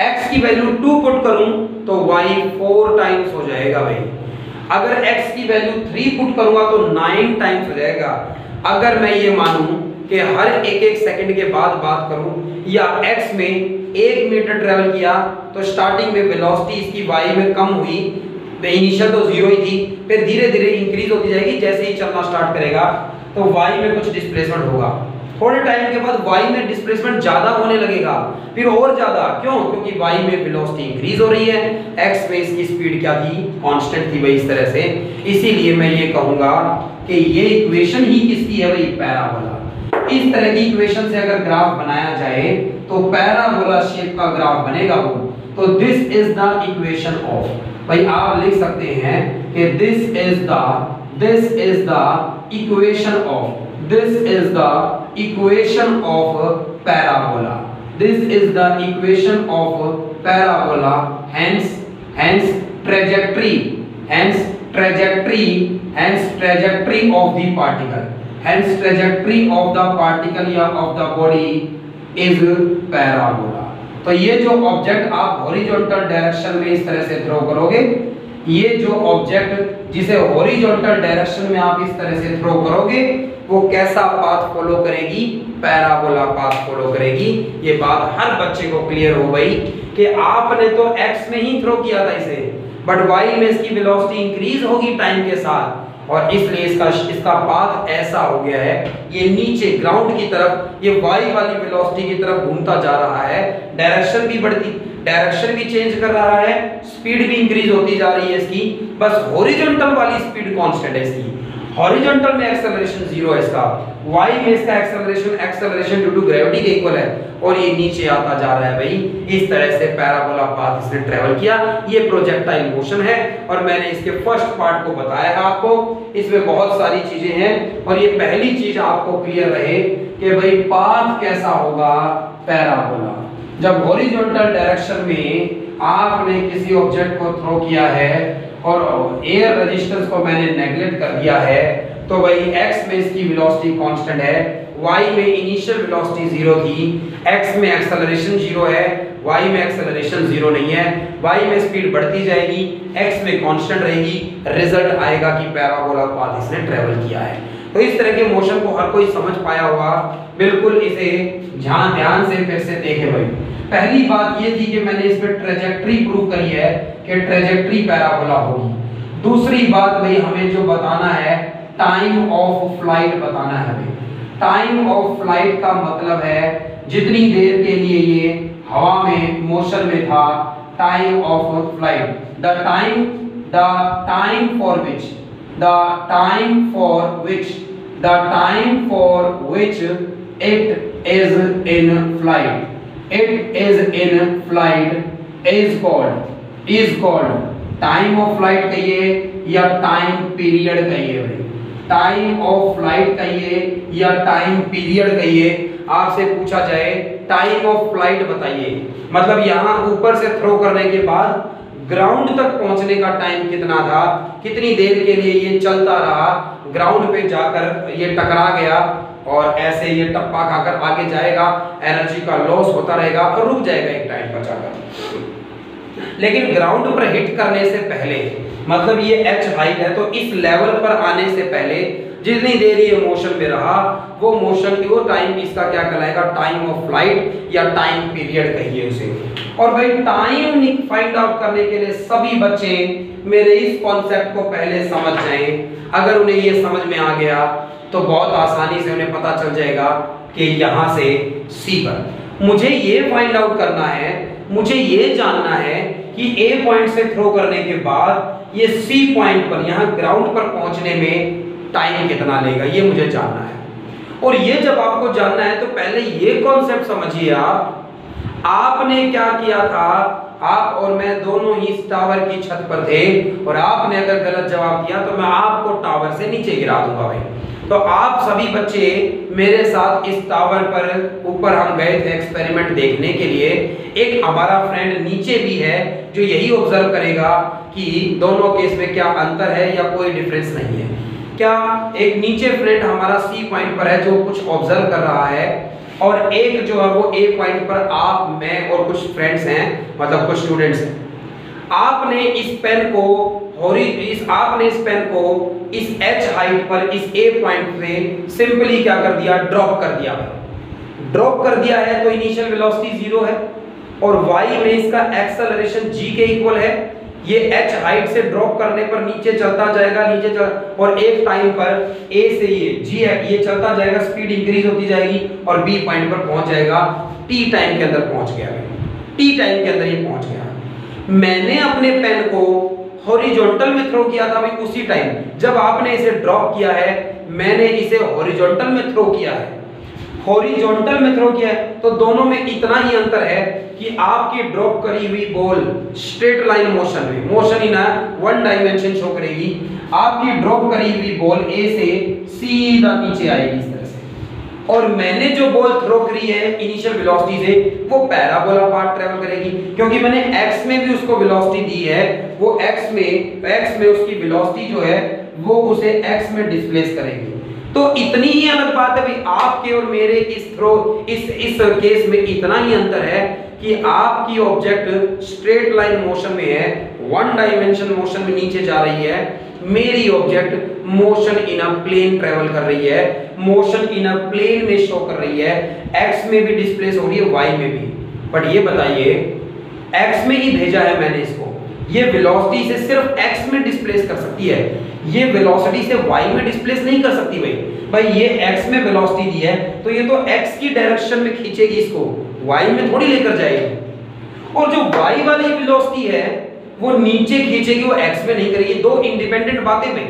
Speaker 1: x की वैल्यू 2 पुट करूं तो y 4 टाइम्स हो जाएगा भाई। अगर x की वैल्यू 3 पुट करूंगा तो 9 टाइम्स हो जाएगा। अगर मैं ये मानूं कि हर एक सेकंड के बाद बात करूं, या x में 1 मीटर ट्रेवल किया तो स्टार्टिंग में वेलोसिटी इसकी y में कम हुई, इनिशियल तो 0 ही थी, फिर धीरे धीरे इंक्रीज होती जाएगी। जैसे ही चलना स्टार्ट करेगा तो y में कुछ डिस्प्लेसमेंट होगा, थोड़े टाइम के बाद y में डिस्प्लेसमेंट ज्यादा होने लगेगा, फिर और ज्यादा। क्यों? क्योंकि y में वेलोसिटी इंक्रीज हो रही है, x में इसकी स्पीड क्या थी? कांस्टेंट थी भाई। इस तरह से, इसीलिए मैं ये कहूंगा कि ये इक्वेशन ही किसकी है भाई? पैराबोला। इस तरह की इक्वेशन से अगर ग्राफ बनाया जाए तो पैराबोला शेप का ग्राफ बनेगा वो। तो this is the equation of, भाई आप लिख सकते हैं कि this is the equation of, this is the equation of parabola, this is the equation of parabola, hence trajectory of the particle, hence trajectory of the particle या of the body is parabola। तो ये जो object आप horizontal direction में इस तरह से throw करोगे, ये जो ऑब्जेक्ट जिसे हॉरिजॉन्टल डायरेक्शन में आप इस तरह से थ्रो करोगे, वो कैसा पाथ फॉलो करेगी? पैराबोला पाथ फॉलो करेगी। ये बात हर बच्चे को क्लियर हो गई कि आपने तो x में ही थ्रो किया था इसे, बट y में इसकी वेलोसिटी इंक्रीज होगी टाइम के साथ, और इसलिए इसका पाथ ऐसा हो गया है, ये नीचे ग्राउंड की तरफ, ये y वाली वेलोसिटी की तरफ घूमता जा रहा है। डायरेक्शन भी चेंज कर रहा है, स्पीड भी इंक्रीज होती जा रही है इसकी, बस हॉरिजॉन्टल वाली स्पीड कांस्टेंट है इसकी। हॉरिजॉन्टल में एक्सेलरेशन 0 है इसका, y में इसका एक्सेलरेशन ड्यू टू ग्रेविटी के इक्वल है, और ये नीचे आता जा रहा है भाई। इस तरह से पैराबोला पाथ इसने ट्रेवल किया। ये प्रोजेक्टाइल मोशन है, और मैंने इसके फर्स्ट पार्ट को बताया है आपको। इसमें बहुत सारी चीजें हैं, और ये पहली चीज आपको क्लियर रहे कि भाई पाथ कैसा होगा पैराबोला। जब हॉरिजॉन्टल डायरेक्शन में आपने किसी ऑब्जेक्ट को थ्रो किया है और एयर रेजिस्टेंस को मैंने नेगलेक्ट कर दिया है, तो भाई x में इसकी वेलोसिटी कांस्टेंट है, y में इनिशियल वेलोसिटी 0 थी, x में एक्सेलरेशन 0 है, y में एक्सेलरेशन 0 नहीं है, y में स्पीड बढ़ती जाएगी, x में कांस्टेंट रहेगी। रिजल्ट आएगा कि पैराबोला पाथ इसने ट्रेवल किया है। तो इस तरह के मोशन को हर कोई समझ पाया होगा। बिल्कुल इसे ध्यान से फिर से देखें भाई। पहली बात ये थी कि मैंने इस पे ट्रेजेक्टरी प्रूव करी है कि ट्रेजेक्टरी पैराबोला होगी। दूसरी बात भाई हमें जो बताना है, टाइम ऑफ फ्लाइट बताना है भाई। टाइम ऑफ फ्लाइट का मतलब है जितनी देर के लिए ये हवा में मोशन में था, time of flight, the time for which it is in flight is called time of flight कहिए या टाइम पीरियड कहिए भाई। टाइम ऑफ फ्लाइट कहिए या टाइम पीरियड कहिए। आपसे पूछा जाए टाइम ऑफ फ्लाइट बताइए, मतलब यहाँ ऊपर से थ्रो करने के बाद ग्राउंड तक पहुंचने का टाइम कितना था, कितनी देर के लिए ये चलता रहा, ग्राउंड पे जाकर ये टकरा गया और ऐसे ये टप्पा खाकर आगे जाएगा, एनर्जी का लॉस होता रहेगा और रुक जाएगा एक टाइम पर जाकर। लेकिन ग्राउंड पर हिट करने से पहले, मतलब ये h हाइट है, तो इस लेवल पर आने से पहले जितनी देर ये मोशन में रहा, वो मोशन वो टाइम इसका क्या कहलाएगा, टाइम ऑफ फ्लाइट या टाइम पीरियड कहिए उसे। और भाई टाइम फाइंड आउट करने के लिए सभी बच्चे मेरे इस कॉन्सेप्ट को पहले समझ जाएं। अगर उन्हें ये समझ में आ गया तो बहुत आसानी से उन्हें पता चल जाएगा कि यहाँ से C पर मुझे ये फाइंड आउट करना है, मुझे ये जानना है कि A पॉइंट से थ्रो करने के बाद ये C पॉइंट पर यहाँ ग्राउंड पर पहुंचने में टाइम कितना लेगा, ये मुझे जानना है। और ये जब आपको जानना है तो पहले ये कॉन्सेप्ट समझिए आप आपने क्या किया था, आप और मैं दोनों ही इस टावर की छत पर थे और आपने अगर गलत जवाब दिया तो मैं आपको टावर से नीचे गिरा दूंगा भाई। तो आप सभी बच्चे मेरे साथ इस टावर पर ऊपर हम गए थे एक्सपेरिमेंट देखने के लिए। एक हमारा फ्रेंड नीचे भी है जो यही ऑब्जर्व करेगा कि दोनों केस में क्या अंतर है या कोई डिफरेंस नहीं है। क्या एक नीचे फ्रेंड हमारा सी पॉइंट पर है जो कुछ ऑब्जर्व कर रहा है, और एक जो है वो ए पॉइंट पर आप, मैं और कुछ फ्रेंड्स हैं, मतलब कुछ स्टूडेंट्स हैं। आपने इस पेन को इस h हाइट पर इस ए पॉइंट पे सिंपली क्या कर दिया, ड्रॉप कर दिया। ड्रॉप कर दिया है तो इनिशियल वेलोसिटी 0 है और y में इसका एक्सेलरेशन g के इक्वल है। ये h हाइट से ड्रॉप करने पर नीचे चलता जाएगा, और एक टाइम पर a से ये g है, ये चलता जाएगा, स्पीड इंक्रीज होती जाएगी और b पॉइंट पर पहुंच जाएगा। t टाइम के अंदर पहुंच गया, t टाइम के अंदर ये पहुंच गया। मैंने अपने पेन को हॉरिजॉन्टल में थ्रो किया था भाई, उसी टाइम जब आपने इसे ड्रॉप किया है मैंने इसे हॉरिजॉन्टल में थ्रो किया है। हॉरिजॉन्टल में थ्रो किया है तो दोनों में इतना ही अंतर है कि आपकी ड्रॉप करी हुई बॉल स्ट्रेट लाइन मोशन में, motion in one dimension show करेगी। आपकी ड्रॉप करी हुई बॉल ए से सीधा नीचे आएगी इस तरह से, और मैंने जो बॉल थ्रो करी है इनिशियल वेलोसिटी से वो पैराबोला पाथ ट्रेवल करेगी, क्योंकि मैंने x में भी उसको वेलोसिटी दी है। वो x में उसकी वेलोसिटी जो है वो उसे x में डिस्प्लेस करेगी। तो इतनी ही अलग बात है भाई, आपके और मेरे इस केस में इतना ही अंतर है कि आपकी ऑब्जेक्ट स्ट्रेट लाइन मोशन में है, वन डायमेंशन मोशन में नीचे जा रही है। मेरी object motion in a plane travel कर रही है, मोशन इन अ प्लेन में शो कर रही है, एक्स में भी डिस्प्लेस हो रही है, वाई में भी। बट ये बताइए, एक्स में ही भेजा है मैंने इसको, ये वेलोसिटी से सिर्फ एक्स में डिस्प्लेस कर सकती है, ये वेलोसिटी से वाई में डिस्प्लेस नहीं कर सकती भाई। ये एक्स में वेलोसिटी दी है तो ये तो एक्स की डायरेक्शन में खींचेगी, इसको वाई में थोड़ी लेकर जाएगी। और जो वाई वाली वेलोसिटी है वो नीचे खींचेगी, वो एक्स में नहीं करेगी। दो इंडिपेंडेंट बातें भाई।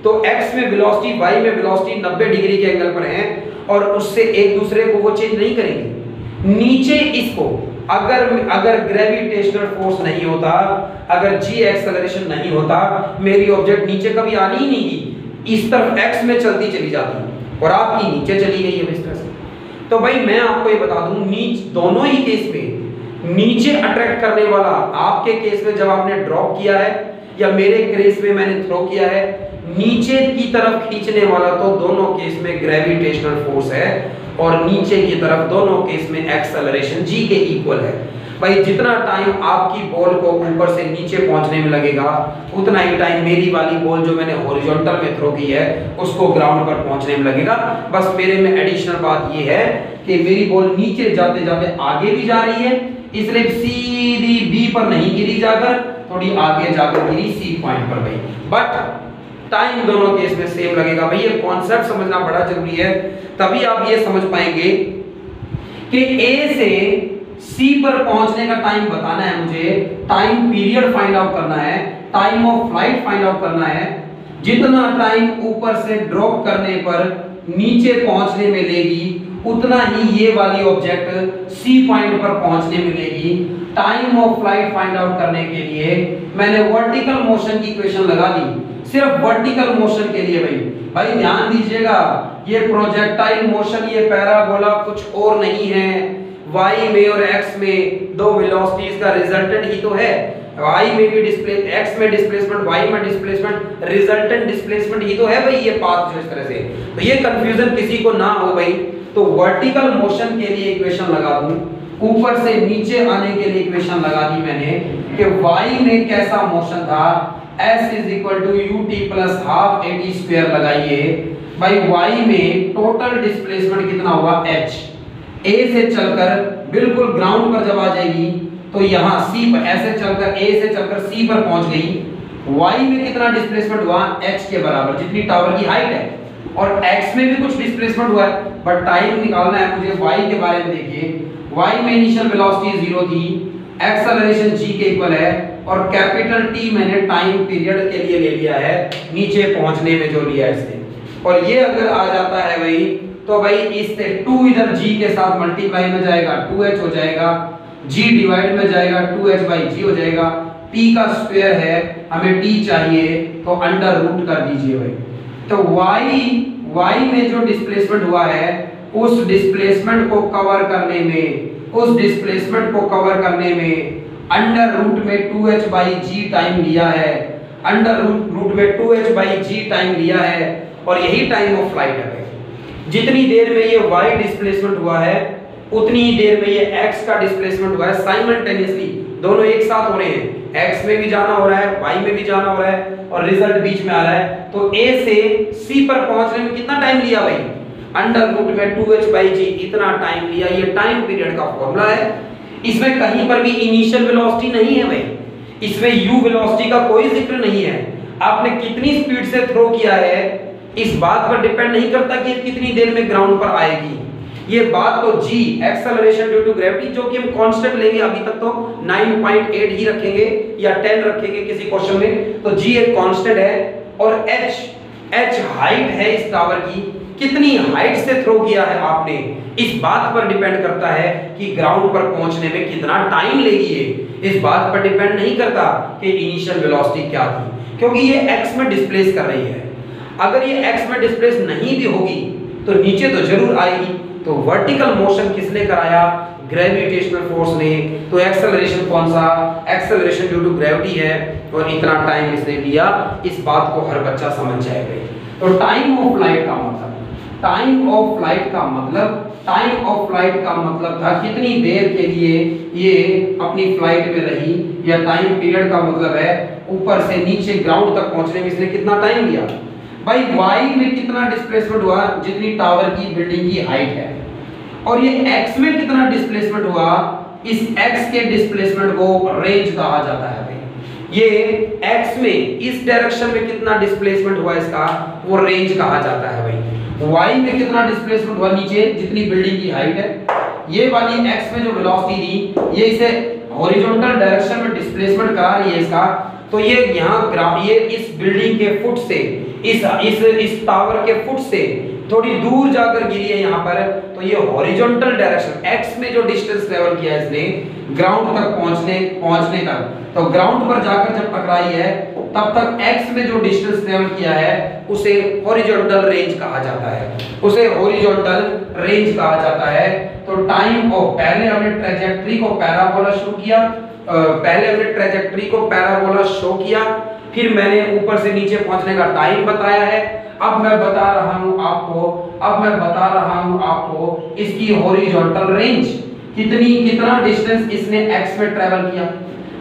Speaker 1: तो एक्स में वेलोसिटी, वाई में वेलोसिटी 90 डिग्री के एंगल पर है और उससे एक दूसरे को वो चेंज नहीं करेंगे। नीचे इसको अगर ग्रेविटेशनल फोर्स नहीं होता, अगर जी एक्सेलरेशन नहीं होता, मेरी ऑब्जेक्ट नीचे कभी आनी ही नहीं थी, इस तरफ एक्स में चलती चली जाती और आपकी नीचे चली गई है इस तरह से। तो भाई मैं आपको ये बता दूं, दोनों ही केस में नीचे अट्रैक्ट करने वाला, आपके केस में जब आपने ड्रॉप किया है या मेरे केस में मैंने थ्रो किया है, नीचे की तरफ खींचने वाला तो दोनों केस में ग्रेविटेशनल फोर्स है और नीचे की तरफ दोनों केस में एक्सेलरेशन जी के इक्वल है। भाई जितना टाइम आपकी बॉल को ऊपर से नीचे पहुंचने में लगेगा उतना ही टाइम मेरी वाली बॉल जो मैंने हॉरिजॉन्टल में थ्रो की है उसको ग्राउंड पर पहुंचने में लगेगा। बस मेरे में एडिशनल बात ये है कि मेरी बॉल नीचे जाते जाते आगे भी जा रही है, इसलिए सीधी बी पर नहीं गिरी जाकर, थोड़ी आगे जाकर गिरी सी पॉइंट पर गई। बट टाइम दोनों केस में सेम लगेगा। भाई ये कॉन्सेप्ट समझना बड़ा जरूरी है, तभी आप ये समझ पाएंगे कि ए से सी पर पहुंचने का टाइम बताना है मुझे, टाइम पीरियड फाइंड आउट करना है, time of flight find out करना है। जितना टाइम ऊपर से ड्रॉप करने पर नीचे पहुंचने में लेगी उतना ही ये वाली ऑब्जेक्ट सी पॉइंट पर पहुंचने में लेगी। Time of flight find out करने के लिए मैंने वर्टिकल मोशन की इक्वेशन लगा दी, सिर्फ वर्टिकल मोशन के लिए। भाई ध्यान दीजिएगा, ये प्रोजेक्टाइल मोशन, ये पैराबोला कुछ और नहीं है। y में और x में दो वेलोसिटीज का रिजल्टेंट ही तो है। y में भी डिस्प्लेस, x में डिस्प्लेसमेंट, y में डिस्प्लेसमेंट, रिजल्टेंट डिस्प्लेसमेंट ही तो है भाई ये पाथ जो इस तरह से। तो ये कंफ्यूजन किसी को ना हो भाई, तो वर्टिकल मोशन के लिए इक्वेशन लगा दूं, ऊपर से नीचे आने के लिए इक्वेशन लगा दी मैंने कि y में कैसा मोशन था, s is equal to ut plus half at square लगाइए। भाई y में टोटल डिस्प्लेसमेंट कितना हुआ h, a से चलकर बिल्कुल ग्राउंड पर जब आ जाएगी तो यहाँ c पर, ऐसे चलकर a से चलकर c पर पहुंच गई। y में कितना डिस्प्लेसमेंट हुआ, h के बराबर, जितनी टावर की हाइट है, और x में भी कुछ डिस्प्लेसमेंट हुआ है, बट टाइम निकालना है मुझे। y के बारे में देखिए, y में इनिशियल वेलोसिटी 0 थी, एक्सेलरेशन g के इक्वल है, और कैपिटल T मैंने टाइम पीरियड के लिए ले लिया है, नीचे पहुंचने में जो लिया है इसने। और ये अगर आ जाता है भाई, तो भाई इससे 2 इधर g के साथ मल्टीप्लाई में जाएगा, 2h हो जाएगा। g डिवाइड में जाएगा 2h/g हो जाएगा। t का स्क्वायर है, हमें t चाहिए तो अंडर रूट कर दीजिए भाई। तो y में जो डिस्प्लेसमेंट हुआ है उस डिस्प्लेसमेंट को कवर करने में अंडर रूट में 2h/g टाइम लिया है, अंडर रूट में 2h/g टाइम लिया है और यही टाइम ऑफ फ्लाइट है। जितनी देर में ये y डिस्प्लेसमेंट हुआ है उतनी ही देर में ये x का डिस्प्लेसमेंट हुआ है। साइमल्टेनियसली दोनों एक साथ हो रहे हैं, x में भी जाना हो रहा है, y में भी जाना हो रहा है और रिजल्ट बीच में आ रहा है। तो a से c पर पहुंचने में कितना टाइम लिया भाई? अंडर रूट में 2h/g इतना टाइम लिया। ये टाइम पीरियड का फॉर्मूला है। इसमें कहीं पर भी इनिशियल वेलोसिटी नहीं है भाई, इसमें u वेलोसिटी का कोई जिक्र नहीं है। आपने कितनी स्पीड से थ्रो किया है इस बात पर डिपेंड नहीं करता कि कितनी देर में ग्राउंड पर आएगी। ये बात तो g acceleration due to gravity, जो कि हम कांस्टेंट लेंगे, अभी तक तो 9.8 ही रखेंगे या 10 रखेंगे किसी क्वेश्चन में, तो g एक कांस्टेंट है और h हाइट है इस टावर की, कितनी हाइट से थ्रो किया है आपने, इस बात पर डिपेंड करता है कि ग्राउंड पर पहुंचने में कितना टाइम लेगी। ये इस बात पर डिपेंड नहीं करता कि इनिशियल वेलोसिटी क्या थी, क्योंकि ये x में डिस्प्लेस कर रही है। अगर ये x में डिस्प्लेस नहीं भी होगी तो नीचे तो जरूर आएगी। तो वर्टिकल मोशन किसने कराया? ग्रेविटेशनल फोर्स ने। तो एक्सेलरेशन कौन सा? एक्सेलरेशन ड्यू टू ग्रेविटी है और इतना टाइम इसने लिया। इस बात को हर बच्चा समझ जाएगा। तो टाइम ऑफ फ्लाइट का मतलब था कितनी देर के लिए ये अपनी फ्लाइट में रही, या टाइम पीरियड का मतलब है ऊपर से नीचे ग्राउंड तक पहुंचने में इसने कितना टाइम लिया। भाई y में कितना डिस्प्लेसमेंट हुआ? जितनी टावर की बिल्डिंग की हाइट है। और ये x में कितना डिस्प्लेसमेंट हुआ? इस x के डिस्प्लेसमेंट को रेंज कहा जाता है भाई। ये x में इस डायरेक्शन में कितना डिस्प्लेसमेंट हुआ इसका, वो रेंज कहा जाता है भाई। y में कितना डिस्प्लेसमेंट हुआ नीचे, जितनी बिल्डिंग की हाइट है। ये वाली x में जो वेलोसिटी थी ये इसे हॉरिजॉन्टल डायरेक्शन में डिस्प्लेसमेंट करा रही है इसका। तो ये यहाँ ये इस बिल्डिंग के फुट से इस टावर के फुट से थोड़ी दूर जाकर गिरी है यहाँ पर। तो ये हॉरिजॉन्टल डायरेक्शन x में जो डिस्टेंस ट्रेवल किया है इसने ग्राउंड तक पहुंचने तक, तो ग्राउंड पर जाकर जब टकराई है तब तक x में जो डिस्टेंस ट्रेवल किया है उसे हॉरिजॉन्टल रेंज कहा जाता है, उसे हॉरिजॉन्टल रेंज कहा जाता है। तो टाइम ऑफ, पहले हमने ट्रेजेक्टरी को पैराबोला शो किया, फिर मैंने ऊपर से नीचे पहुंचने का टाइम बताया है। अब मैं बता रहा हूं आपको इसकी हॉरिजॉन्टल रेंज कितना डिस्टेंस इसने x में ट्रैवल किया।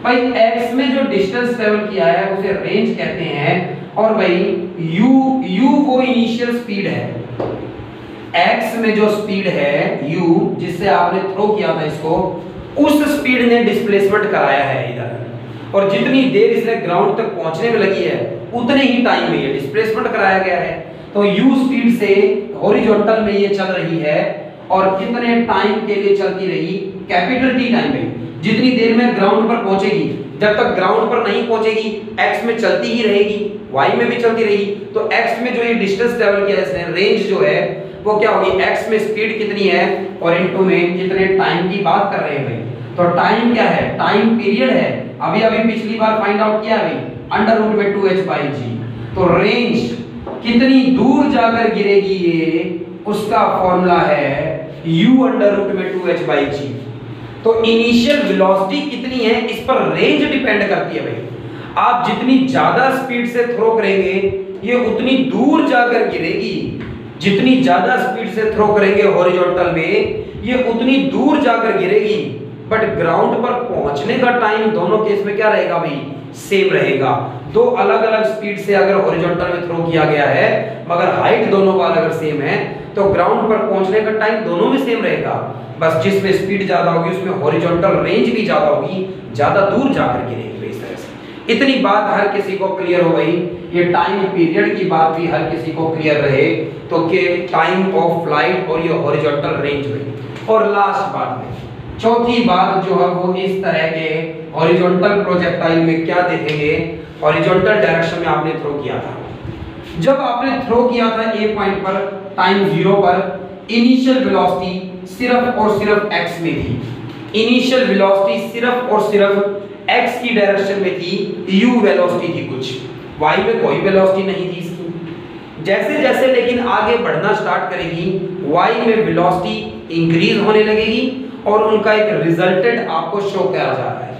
Speaker 1: भाई x में जो डिस्टेंस ट्रैवल किया है उसे रेंज कहते हैं। और भाई u वो इनिशियल स्पीड है। x में जो स्पीड है u, जिससे आपने थ्रो किया था इसको, उस स्पीड ने डिस्प्लेसमेंट कराया है इधर। और जितनी देर इसने ग्राउंड तक पहुंचने में लगी है उतने ही टाइम में ये डिस्प्लेसमेंट कराया गया है। तो u स्पीड से हॉरिजॉन्टल में ये चल रही है और कितने टाइम के लिए चलती रही? कैपिटल T टाइम में। जितनी देर में ग्राउंड पर पहुंचेगी, जब तक ग्राउंड पर नहीं पहुंचेगी x में चलती ही रहेगी, y में भी चलती रहेगी। तो x में जो ये डिस्टेंस ट्रैवल किया इसने, रेंज जो है वो क्या होगी? x में स्पीड कितनी है और इनटू में कितने टाइम की बात कर रहे हैं भाई। तो टाइम क्या है? टाइम पीरियड है। अभी पिछली बार फाइंड आउट किया भाई, अंडर रूट में 2h/g। तो रेंज कितनी दूर जाकर गिरेगी ये, उसका फॉर्मूला है u अंडर रूट में 2h/g। तो इनिशियल वेलोसिटी कितनी है इस पर रेंज डिपेंड करती है भाई। आप जितनी ज्यादा स्पीड से थ्रो करेंगे ये उतनी दूर जाकर गिरेगी। जितनी ज्यादा स्पीड से थ्रो करेंगे हॉरिजॉन्टल में ये उतनी दूर जाकर गिरेगी। बट ग्राउंड पर पहुंचने का टाइम दोनों केस में क्या रहेगा भाई? सेम रहेगा। दो अलग अलग स्पीड से अगर हॉरिजॉन्टल में थ्रो किया गया है मगर हाइट दोनों का अगर सेम है तो ग्राउंड पर पहुंचने का टाइम दोनों में सेम रहेगा। बस जिसमें स्पीड ज्यादा होगी उसमें हॉरिजॉन्टल रेंज भी ज्यादा होगी, ज्यादा दूर जाकर गिरेगी। इस तरह से इतनी बात हर किसी को क्लियर हो गई। ये टाइम पीरियड की बात भी हर किसी को क्लियर रहे तो कि टाइम ऑफ फ्लाइट और ये हॉरिजॉन्टल रेंज हुई। और लास्ट बात में चौथी बात जो है वो इस तरह के हॉरिजॉन्टल प्रोजेक्टाइल में क्या देखेंगे? हॉरिजॉन्टल डायरेक्शन में आपने थ्रो किया था, जब आपने थ्रो किया था ए पॉइंट पर टाइम 0 पर, इनिशियल वेलोसिटी सिर्फ और सिर्फ x में थी। इनिशियल वेलोसिटी सिर्फ और सिर्फ x की डायरेक्शन में थी, u वेलोसिटी थी कुछ, y में कोई वेलोसिटी नहीं थी इसकी। जैसे जैसे लेकिन आगे बढ़ना स्टार्ट करेगी y में वेलोसिटी इंक्रीज होने लगेगी और उनका एक रिजल्टेंट आपको शो करा जा रहा है।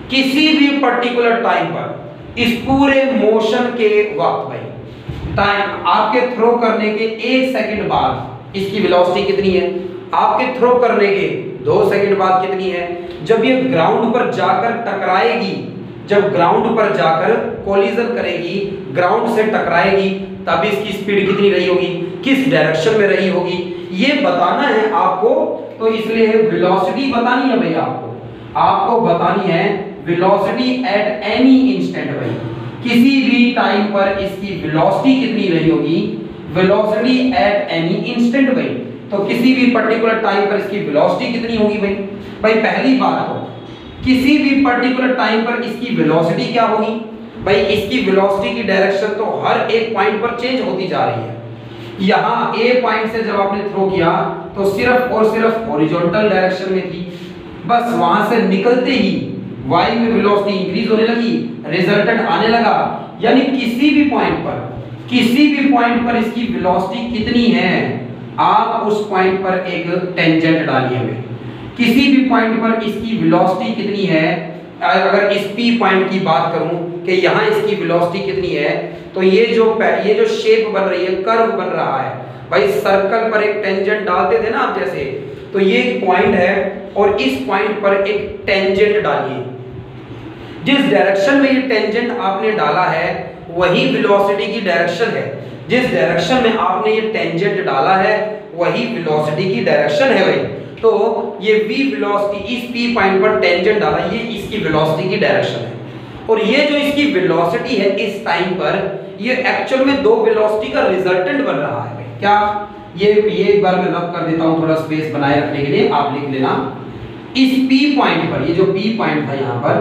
Speaker 1: किसी भी पर्टिकुलर टाइम पर इस पूरे मोशन के वक्त भाई टाइम आपके थ्रो करने के 1 सेकंड बाद इसकी वेलोसिटी कितनी है, आपके थ्रो करने के 2 सेकंड बाद कितनी है, जब ये ग्राउंड पर जाकर टकराएगी, जब ग्राउंड पर जाकर कोलिजन करेगी, ग्राउंड से टकराएगी, तब इसकी स्पीड कितनी रही होगी, किस डायरेक्शन में रही होगी, ये बताना है आपको। तो इसलिए वेलोसिटी बतानी है भाई, आपको बतानी है वेलोसिटी एट एनी इंस्टेंट भाई, किसी भी टाइम पर इसकी वेलोसिटी कितनी रही होगी, वेलोसिटी एट एनी इंस्टेंट भाई। तो किसी भी पर्टिकुलर टाइम पर इसकी वेलोसिटी कितनी होगी भाई पहली बात तो किसी भी पर्टिकुलर टाइम पर इसकी वेलोसिटी क्या होगी भाई, इसकी वेलोसिटी की डायरेक्शन तो हर एक पॉइंट पर चेंज होती जा रही है। यहाँ ए पॉइंट से जब आपने थ्रो किया तो सिर्फ और सिर्फ हॉरिजॉन्टल डायरेक्शन में थी, बस वहां से निकलते ही y में वेलोसिटी इंक्रीज होने लगी, रिजल्टेंट आने लगा, यानी किसी भी पॉइंट पर इसकी वेलोसिटी कितनी है, आप उस पॉइंट पर एक टेंजेंट डालिए हमें, किसी भी पॉइंट पर इसकी वेलोसिटी कितनी है। अगर इस P पॉइंट की बात करूं कि यहाँ इसकी वेलोसिटी कितनी है, तो ये जो शेप बन रही है, कर्व बन रहा है भाई, सर्कल पर एक टेंजेंट डालते थे ना आप जैसे, तो ये एक पॉइंट है और इस पॉइंट पर एक टेंजेंट डालिए। जिस डायरेक्शन में ये टेंजेंट आपने डाला है वही वेलोसिटी की डायरेक्शन है, जिस डायरेक्शन में आपने ये टेंजेंट डाला है वही वेलोसिटी की डायरेक्शन है भाई। तो ये v वेलोसिटी इस P पॉइंट पर टेंजेंट डाला, ये इसकी वेलोसिटी की डायरेक्शन है। और ये जो इसकी वेलोसिटी है इस टाइम पर, ये एक्चुअल में दो वेलोसिटी का रिजल्टेंट बन रहा है भाई। क्या ये एक बार मैं रब कर देता हूं थोड़ा स्पेस बनाए रखने के लिए, आप लिख लेना। इस P पॉइंट पर, ये जो P पॉइंट था यहाँ पर,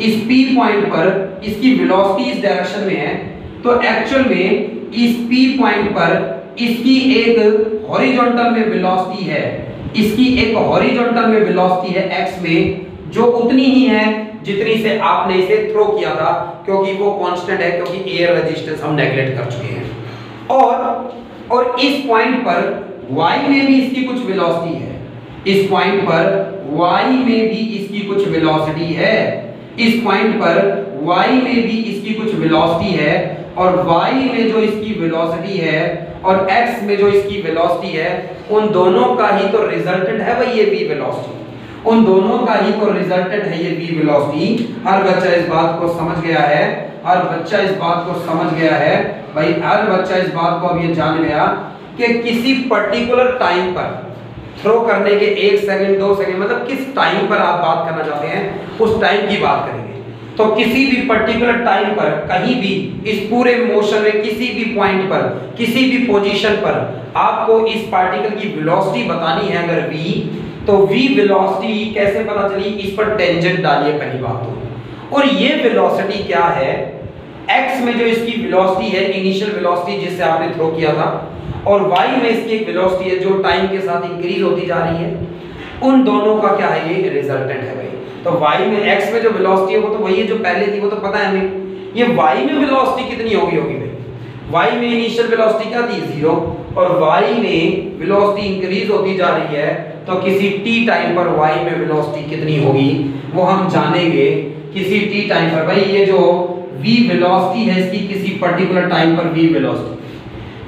Speaker 1: इस P पॉइंट पर इसकी वेलोसिटी इस डायरेक्शन में है, तो एक्चुअल में इस P पॉइंट पर इसकी एक हॉरिजॉन्टल में वेलोसिटी है, इसकी एक हॉरिजॉन्टल में वेलोसिटी है x में, जो उतनी ही है जितनी से आपने इसे थ्रो किया था, क्योंकि वो कांस्टेंट है, क्योंकि एयर रेजिस्टेंस हम नेगलेक्ट कर चुके हैं। और इस पॉइंट पर y में भी इसकी कुछ वेलोसिटी है, इस पॉइंट पर y में भी इसकी कुछ वेलोसिटी है, इस पॉइंट पर y में भी इसकी कुछ वेलोसिटी है, और y में जो इसकी वेलोसिटी है और x में जो इसकी वेलोसिटी है, उन दोनों का ही तो रिजल्टेंट है भाई ये v वेलोसिटी, उन दोनों का ही तो रिजल्टेंट है ये v वेलोसिटी। हर बच्चा इस बात को समझ गया है, हर बच्चा इस बात को समझ गया है भाई, हर बच्चा इस बात को अब ये जान गया कि किसी पर्टिकुलर टाइम पर थ्रो करने के 1 सेकंड 2 सेकंड, मतलब किस टाइम पर आप बात करना चाहते हैं उस टाइम की बात करेंगे। तो किसी भी पर्टिकुलर टाइम पर कहीं भी इस पूरे मोशन में किसी भी पॉइंट पर किसी भी पोजीशन पर आपको इस पार्टिकल की वेलोसिटी बतानी है अगर v, तो v वेलोसिटी कैसे पता चली, इस पर टेंजेंट डालिए पहली बात तो। और ये वेलोसिटी क्या है, x में जो इसकी वेलोसिटी है इनिशियल वेलोसिटी जिससे आपने थ्रो किया था, और y में इसकी एक वेलोसिटी है जो टाइम के साथ इंक्रीज होती जा रही है, उन दोनों का क्या है ये रिजल्टेंट है भाई। तो y में x में जो वेलोसिटी है वो तो वही है जो पहले थी, वो तो पता है हमें। ये y में वेलोसिटी कितनी होगी भाई, y में इनिशियल वेलोसिटी क्या थी 0, और y में वेलोसिटी इंक्रीज होती जा रही है, तो किसी t टाइम पर y में वेलोसिटी कितनी होगी वो हम जानेंगे किसी t टाइम पर भाई। ये जो v वेलोसिटी है इसकी किसी पर्टिकुलर टाइम पर v वेलोसिटी,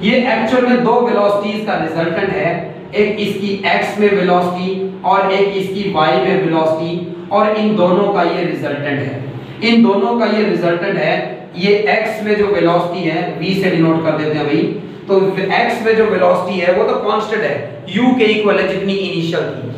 Speaker 1: ये एक्चुअल में दो वेलोसिटीज का रिजल्टेंट है, एक इसकी x में वेलोसिटी और एक इसकी y में वेलोसिटी, और इन दोनों का ये रिजल्टेंट है, इन दोनों का ये रिजल्टेंट है। ये x में जो वेलोसिटी है v से डिनोट कर देते हैं भाई, तो x में जो वेलोसिटी है वो तो कांस्टेंट है, u के इक्वल है जितनी इनिशियल थी,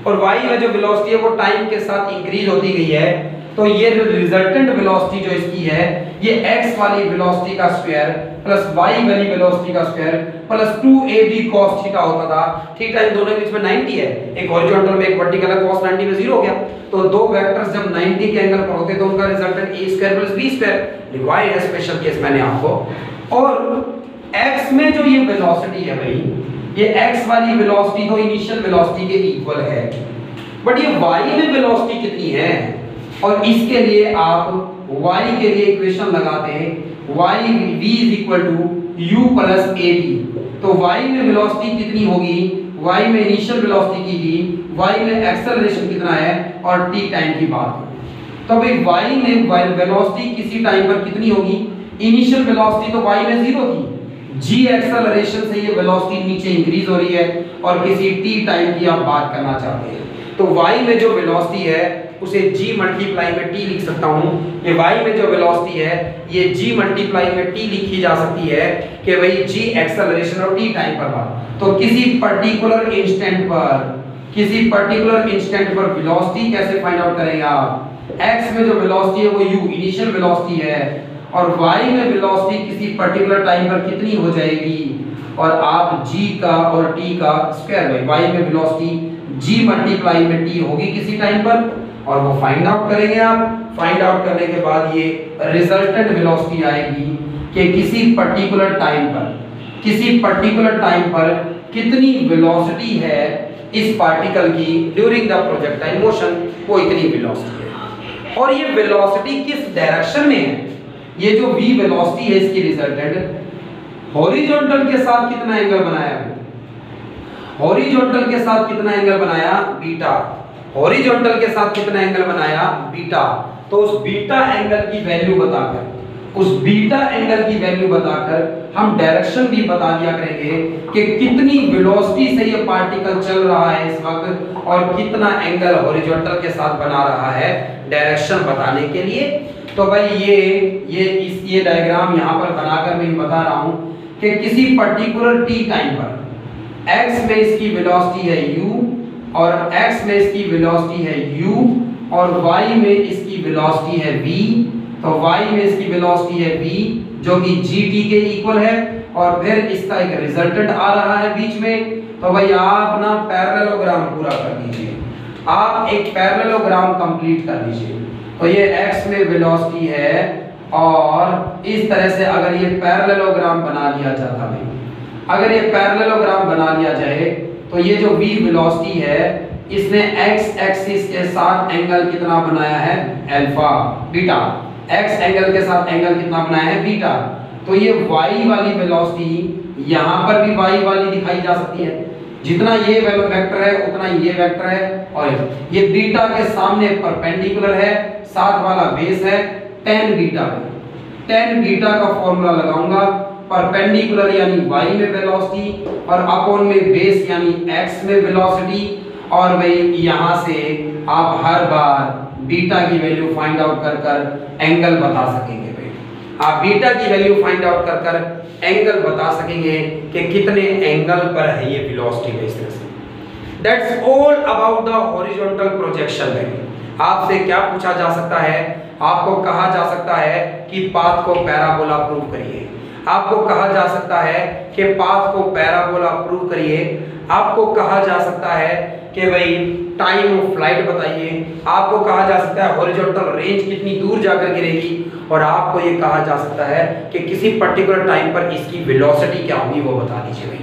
Speaker 1: और y में जो वेलोसिटी है वो टाइम के साथ इंक्रीज होती गई है। तो ये रिजल्टेंट वेलोसिटी जो इसकी है ये x वाली वेलोसिटी का स्क्वायर प्लस y वाली वेलोसिटी का square plus 2ab cos theta होता था। थीटा इन दोनों के बीच में 90 है, एक हॉरिजॉन्टल में एक वर्टिकल है, cos 90 में 0 हो गया। तो दो वेक्टर्स जब 90 के एंगल पर होते हैं तो उनका resultant a square plus b square लिखवाया है स्पेशल केस मैंने आपको। और x में जो ये वेलोसिटी है भाई, ये x वाली वेलोसिटी तो इनिशियल वेलोसिटी के इक्वल है, बट ये y में वेलोसिटी कितनी है, और इसके लिए आप y के लिए इक्वेशन लगाते हैं y v is equal to u plus a t। तो y में वेलोसिटी कितनी होगी, y में इनिशियल वेलोसिटी की थी, y में एक्सेलरेशन कितना है और t टाइम की बात करें तो भाई y में वेलोसिटी किसी टाइम पर कितनी होगी, इनिशियल वेलोसिटी तो y में 0 थी, g एक्सेलरेशन से ये वेलोसिटी नीचे इंक्रीज हो रही है और किसी t टाइम की आप बात करना चाहते हैं तो y में जो वेलोसिटी है उसे g मल्टीप्लाई में t लिख सकता हूं। ये y में जो वेलोसिटी है ये g मल्टीप्लाई में t लिखी जा सकती है कि भाई g एक्सेलरेशन और t टाइम पर बात। तो किसी पर्टिकुलर इंस्टेंट पर वेलोसिटी कैसे फाइंड आउट करेंगे आप, x में जो वेलोसिटी है वो u इनिशियल वेलोसिटी है और y में वेलोसिटी किसी पर्टिकुलर टाइम पर कितनी हो जाएगी और आप g का और t का स्क्वायर y में वेलोसिटी g मल्टीप्लाई में t होगी किसी टाइम पर और वो फाइंड आउट करेंगे आप। फाइंड आउट करने के बाद ये रिजल्टेंट वेलोसिटी आएगी कि किसी पर्टिकुलर टाइम पर कितनी वेलोसिटी है इस पार्टिकल की ड्यूरिंग द प्रोजेक्टाइल मोशन, वो इतनी वेलोसिटी है। और ये वेलोसिटी किस डायरेक्शन में है, ये जो v वेलोसिटी है इसकी रिजल्टेंट हॉरिजॉन्टल के साथ कितना एंगल बनाया है, हॉरिजॉन्टल के साथ कितना एंगल बनाया बीटा, हॉरिजॉन्टल के साथ कितना एंगल बनाया बीटा। तो उस बीटा एंगल की वैल्यू बताकर हम डायरेक्शन भी बता दिया करेंगे कि कितनी वेलोसिटी से ये पार्टिकल चल रहा है इस वक्त और कितना एंगल हॉरिजॉन्टल के साथ बना रहा है डायरेक्शन बताने के लिए। तो भाई ये डायग्राम यहाँ पर बनाकर मैं बता रहा हूँ कि किसी पर्टिकुलर t टाइम पर x में इसकी वेलोसिटी है u और x में इसकी वेलोसिटी है u और y में इसकी वेलोसिटी है v। तो y में इसकी वेलोसिटी है v जो कि gt के इक्वल है और फिर इसका एक रिजल्टेंट आ रहा है बीच में। तो भाई आप ना पैरेललोग्राम पूरा कर दीजिए, आप एक पैरेललोग्राम कंप्लीट कर दीजिए। तो ये x में वेलोसिटी है और इस तरह से अगर ये पैरेललोग्राम बना लिया जाता है, अगर ये पैरेललोग्राम बना लिया जाए तो ये जो v वेलोसिटी है इसने x एक्सिस के साथ एंगल कितना बनाया है अल्फा बीटा, x एंगल के साथ एंगल कितना बनाया है बीटा। तो ये y वाली वेलोसिटी यहाँ पर भी y वाली दिखाई जा सकती है, जितना ये वेक्टर है उतना ये वेक्टर है और ये बीटा के सामने परपेंडिकुलर है, साथ वाला बेस है tan बीटा पे। tan बीटा का फॉर्मूला लगाऊंगा, परपेंडिकुलर यानी y में वेलोसिटी और अपॉन में बेस यानी x में वेलोसिटी। और भाई यहाँ से आप हर बार बीटा की वैल्यू फाइंड आउट कर एंगल बता सकेंगे। भाई आप बीटा की वैल्यू फाइंड आउट कर एंगल बता सकेंगे कि कितने एंगल पर है ये वेलोसिटी है। इस तरह से that's all about the horizontal projection. में आपसे क्या पूछा जा सकता है, आपको कहा जा सकता है कि पाथ को पैराबोला प्रूव करिए, आपको कहा जा सकता है कि पाथ को पैराबोला प्रूव करिए, आपको कहा जा सकता है कि भाई टाइम ऑफ फ्लाइट बताइए, आपको कहा जा सकता है हॉरिजॉन्टल रेंज कितनी दूर जाकर गिरेगी और आपको ये कहा जा सकता है कि किसी पर्टिकुलर टाइम पर इसकी वेलोसिटी क्या होगी वो बता दीजिए। भाई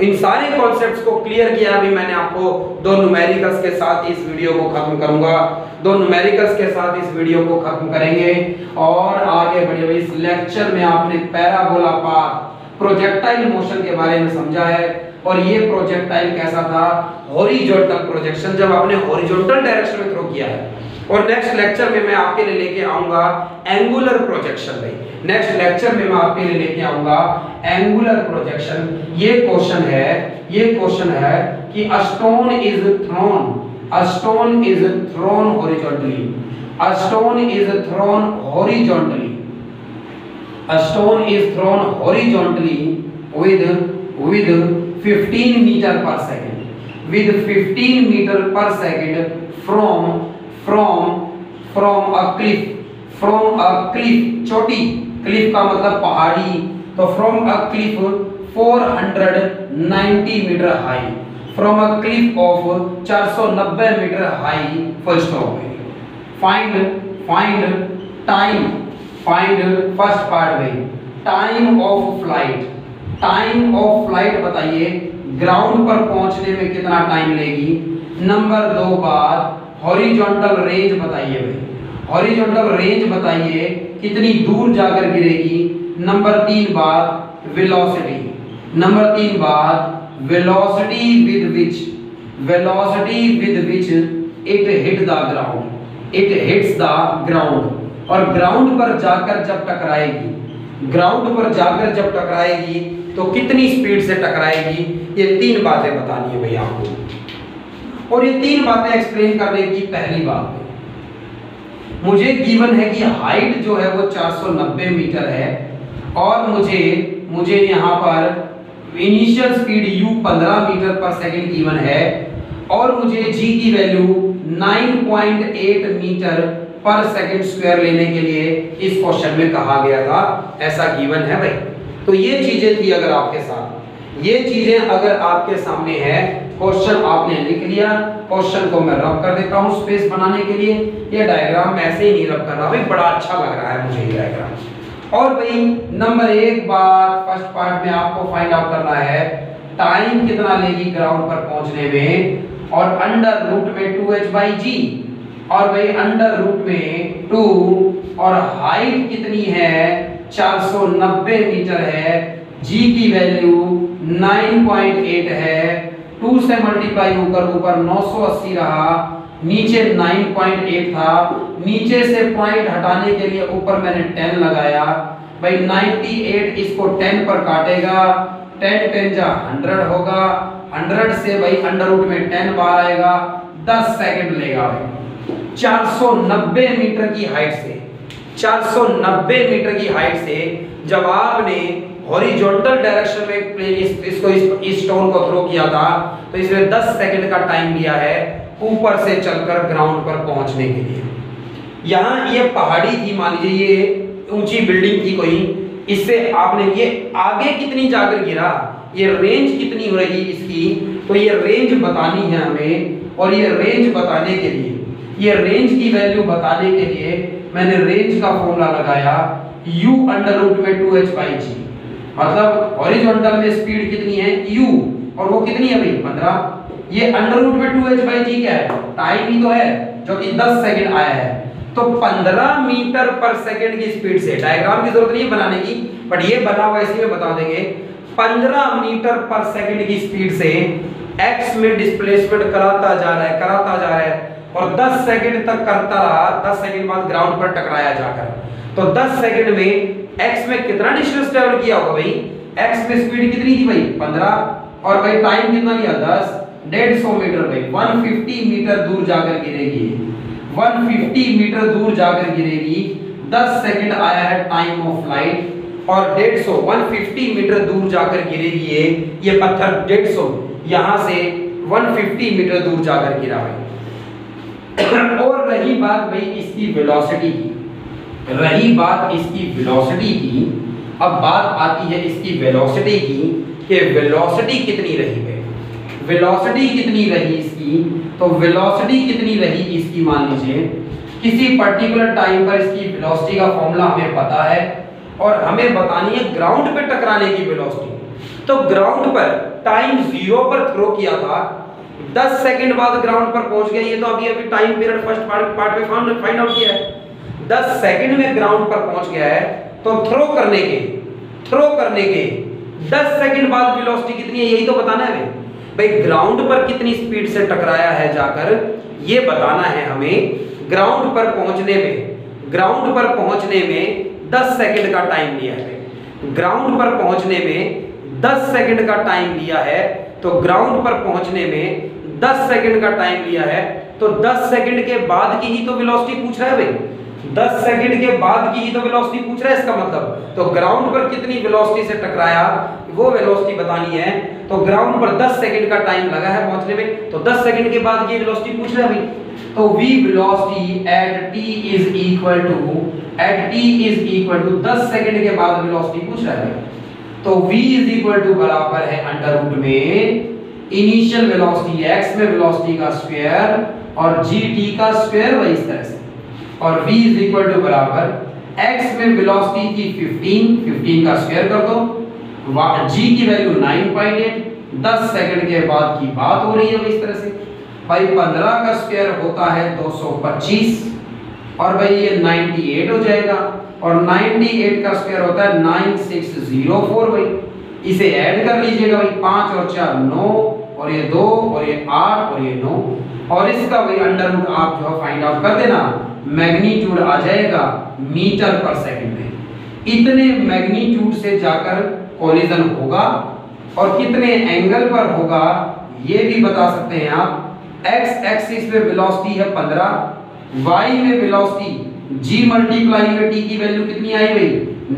Speaker 1: इन सारे कॉन्सेप्ट्स को क्लियर किया अभी मैंने आपको, दो न्यूमेरिकल्स के साथ इस वीडियो को खत्म करूंगा, दो न्यूमेरिकल्स के साथ इस वीडियो को खत्म करेंगे और आगे बढ़े। इस लेक्चर में आपने पैराबोला पाथ प्रोजेक्टाइल मोशन के बारे में समझा है और ये प्रोजेक्टाइल कैसा था, हॉरिजॉन्टल प्रोजेक्शन, जब आपने हॉरिजॉन्टल डायरेक्शन में थ्रो किया है। और नेक्स्ट लेक्चर में मैं आपके लिए लेके आऊंगा एंगुलर प्रोजेक्शन। में नेक्स्ट लेक्चर में मैं आपके लिए लेके आऊंगा एंगुलर प्रोजेक्शन। ये क्वेश्चन है कि a stone is thrown horizontally, a stone is thrown horizontally with 15 meter per second, with 15 meter per second from a cliff, चोटी, cliff का मतलब पहाड़ी, तो from a cliff 490 meter high, from a cliff of 490 meter high, full stop। find first part में time of flight बताइए, ground पर पहुंचने में कितना टाइम लेगी, नंबर 2 बात हॉरिजॉन्टल रेंज बताइए भाई, हॉरिजॉन्टल रेंज बताइए कितनी दूर जाकर गिरेगी। नंबर 3 बात वेलोसिटी, नंबर 3 बात velocity with which it hit the ground, it hits the ground. और ग्राउंड पर जाकर जब टकराएगी, ग्राउंड पर जाकर जब टकराएगी तो कितनी स्पीड से टकराएगी, ये 3 बातें बतानी है भैया आपको। और ये 3 बातें एक्सप्लेन करने की पहली बात है, मुझे गिवन है कि हाइट जो है वो 490 मीटर है और मुझे यहाँ पर इनिशियल स्पीड u 15 मीटर पर सेकंड गिवन है और मुझे g की वैल्यू 9.8 मीटर पर सेकंड स्क्वायर लेने के लिए इस क्वेश्चन में कहा गया था, ऐसा गिवन है भाई। तो ये चीजें थी, अगर आपके साथ ये चीजें अगर आपके सामने है, क्वेश्चन आपने लिख लिया, क्वेश्चन को मैं रब कर देता हूं स्पेस बनाने के लिए। ये डायग्राम मैं ऐसे ही नहीं रब कर रहा भाई, बड़ा अच्छा लग रहा है मुझे ये डायग्राम। और भाई नंबर 1 बात फर्स्ट पार्ट में आपको फाइंड आउट करना है टाइम कितना लेगी ग्राउंड पर पहुंचने में, और अंडर रूट में 2h/g, और भाई अंडर रूट में 2, और हाइट कितनी है 490 मीटर है, g की वैल्यू 9.8 है, 2 से मल्टीप्लाई होकर ऊपर 980 रहा, नीचे 9.8 था, नीचे से पॉइंट हटाने के लिए ऊपर मैंने 10 लगाया भाई। 98 इसको 10 पर काटेगा, 10 10 जा 100 होगा, 100 से भाई अंडर रूट में 10 बार आएगा, 10 सेकंड लेगा भाई। 490 मीटर की हाइट से, 490 मीटर की हाइट से जब आपने हॉरिजॉन्टल डायरेक्शन में प्लेन इस स्टोन को थ्रो किया था तो इसमें 10 सेकंड का टाइम लिया है ऊपर से चलकर ग्राउंड पर पहुंचने के लिए। यहाँ ये पहाड़ी थी, मान लीजिए ये ऊंची बिल्डिंग थी कोई, इससे आपने ये आगे कितनी जाकर गिरा, ये रेंज कितनी हो रही इसकी, तो ये रेंज बतानी है हमें। और ये रेंज बताने के लिए, ये रेंज की वैल्यू बताने के लिए मैंने रेंज का फॉर्मूला लगाया u अंडर रूट में 2h/g, मतलब हॉरिजॉन्टल में स्पीड कितनी है u, और वो कितनी है भाई 15। ये अंडर रूट में 2h/g क्या है, टाइम ही तो है जो कि 10 सेकंड आया है। तो 15 मीटर पर सेकंड की स्पीड से, डायग्राम की जरूरत नहीं है बनाने की, बट ये बना हुआ इसी में बता देंगे, 15 मीटर पर सेकंड की स्पीड से x में डिस्प्लेसमेंट कराता जा रहा है और 10 सेकंड तक करता रहा, 10 सेकंड बाद ग्राउंड पर टकराया जाकर। तो 10 सेकंड में x में कितना डिस्टेंस ट्रेवल किया होगा भाई, x में स्पीड कितनी थी भाई 15, और भाई टाइम कितना लिया 10, 150 मीटर भाई 150 मीटर दूर जाकर गिरेगी, 150 मीटर दूर जाकर गिरेगी, 10 सेकंड आया है टाइम ऑफ फ्लाइट, और 150 मीटर दूर जाकर गिरेगी ये पत्थर 150 यहां से 150 मीटर दूर जाकर गिरा भाई। और रही बात भाई इसकी वेलोसिटी की, रही बात इसकी वेलोसिटी की, अब बात आती है इसकी वेलोसिटी की कि वेलोसिटी कितनी रही है, वेलोसिटी कितनी रही इसकी। तो वेलोसिटी कितनी रही इसकी, मान लीजिए किसी पर्टिकुलर टाइम पर इसकी वेलोसिटी का फॉर्मूला हमें पता है और हमें बतानी है ग्राउंड पे टकराने की वेलोसिटी। तो ग्राउंड पर टाइम 0 पर थ्रो किया था, 10 सेकंड बाद ग्राउंड पर पहुंच गया, ये तो अभी टाइम पीरियड फर्स्ट पार्ट में फाइंड आउट किया है। 10 सेकंड में ग्राउंड पर पहुंच गया है, तो थ्रो करने के 10 सेकंड बाद वेलोसिटी कितनी है यही तो बताना है भाई। ग्राउंड पर कितनी स्पीड से टकराया है जाकर ये बताना है हमें। ग्राउंड पर पहुंचने में 10 सेकंड का टाइम लिया है, ग्राउंड पर पहुंचने में 10 सेकंड का टाइम लिया है, तो ग्राउंड पर पहुंचने में 10 सेकंड का टाइम लिया है, तो 10 सेकंड के बाद की ही तो वेलोसिटी पूछ रहा है भाई, 10 सेकंड के बाद की ही तो वेलोसिटी पूछ रहा है इसका मतलब। तो ग्राउंड पर कितनी वेलोसिटी से टकराया वो वेलोसिटी बतानी है। तो ग्राउंड पर 10 सेकंड का टाइम लगा है पहुंचने में, तो 10 सेकंड के बाद की वेलोसिटी पूछ रहा है भाई। तो v velocity at t is equal to 10 second के बाद वेलोसिटी पूछ रहा है। तो v इज इक्वल टू बराबर है अंडर रूट में इनिशियल वेलोसिटी x में वेलोसिटी का स्क्वायर और gt का स्क्वायर, वही इस तरह से, और v इज इक्वल टू बराबर x में वेलोसिटी की 15 का स्क्वायर कर दो, g की वैल्यू 9.8, 10 सेकंड के बाद की बात हो रही है इस तरह से। भाई 15 का स्क्वायर होता है 225 और भाई ये 98 हो जाएगा और 98 का स्क्वायर होता है 9604 भाई। इसे ऐड कर लीजिएगा भाई 5 और 4 9 और ये 2 और ये 8 और ये 9 और इसका भाई अंडर रूट आप जो फाइंड आउट कर देना, मैग्नीट्यूड आ जाएगा मीटर पर सेकंड में। इतने मैग्नीट्यूड से जाकर कोलिजन होगा और कितने एंगल पर होगा ये भी बता सकते हैं आप। एक्स एक्सिस पे वेलोसिटी है 15, वाई में वेलोसिटी जी मल्टीप्लाई में टी की वैल्यू कितनी आई भाई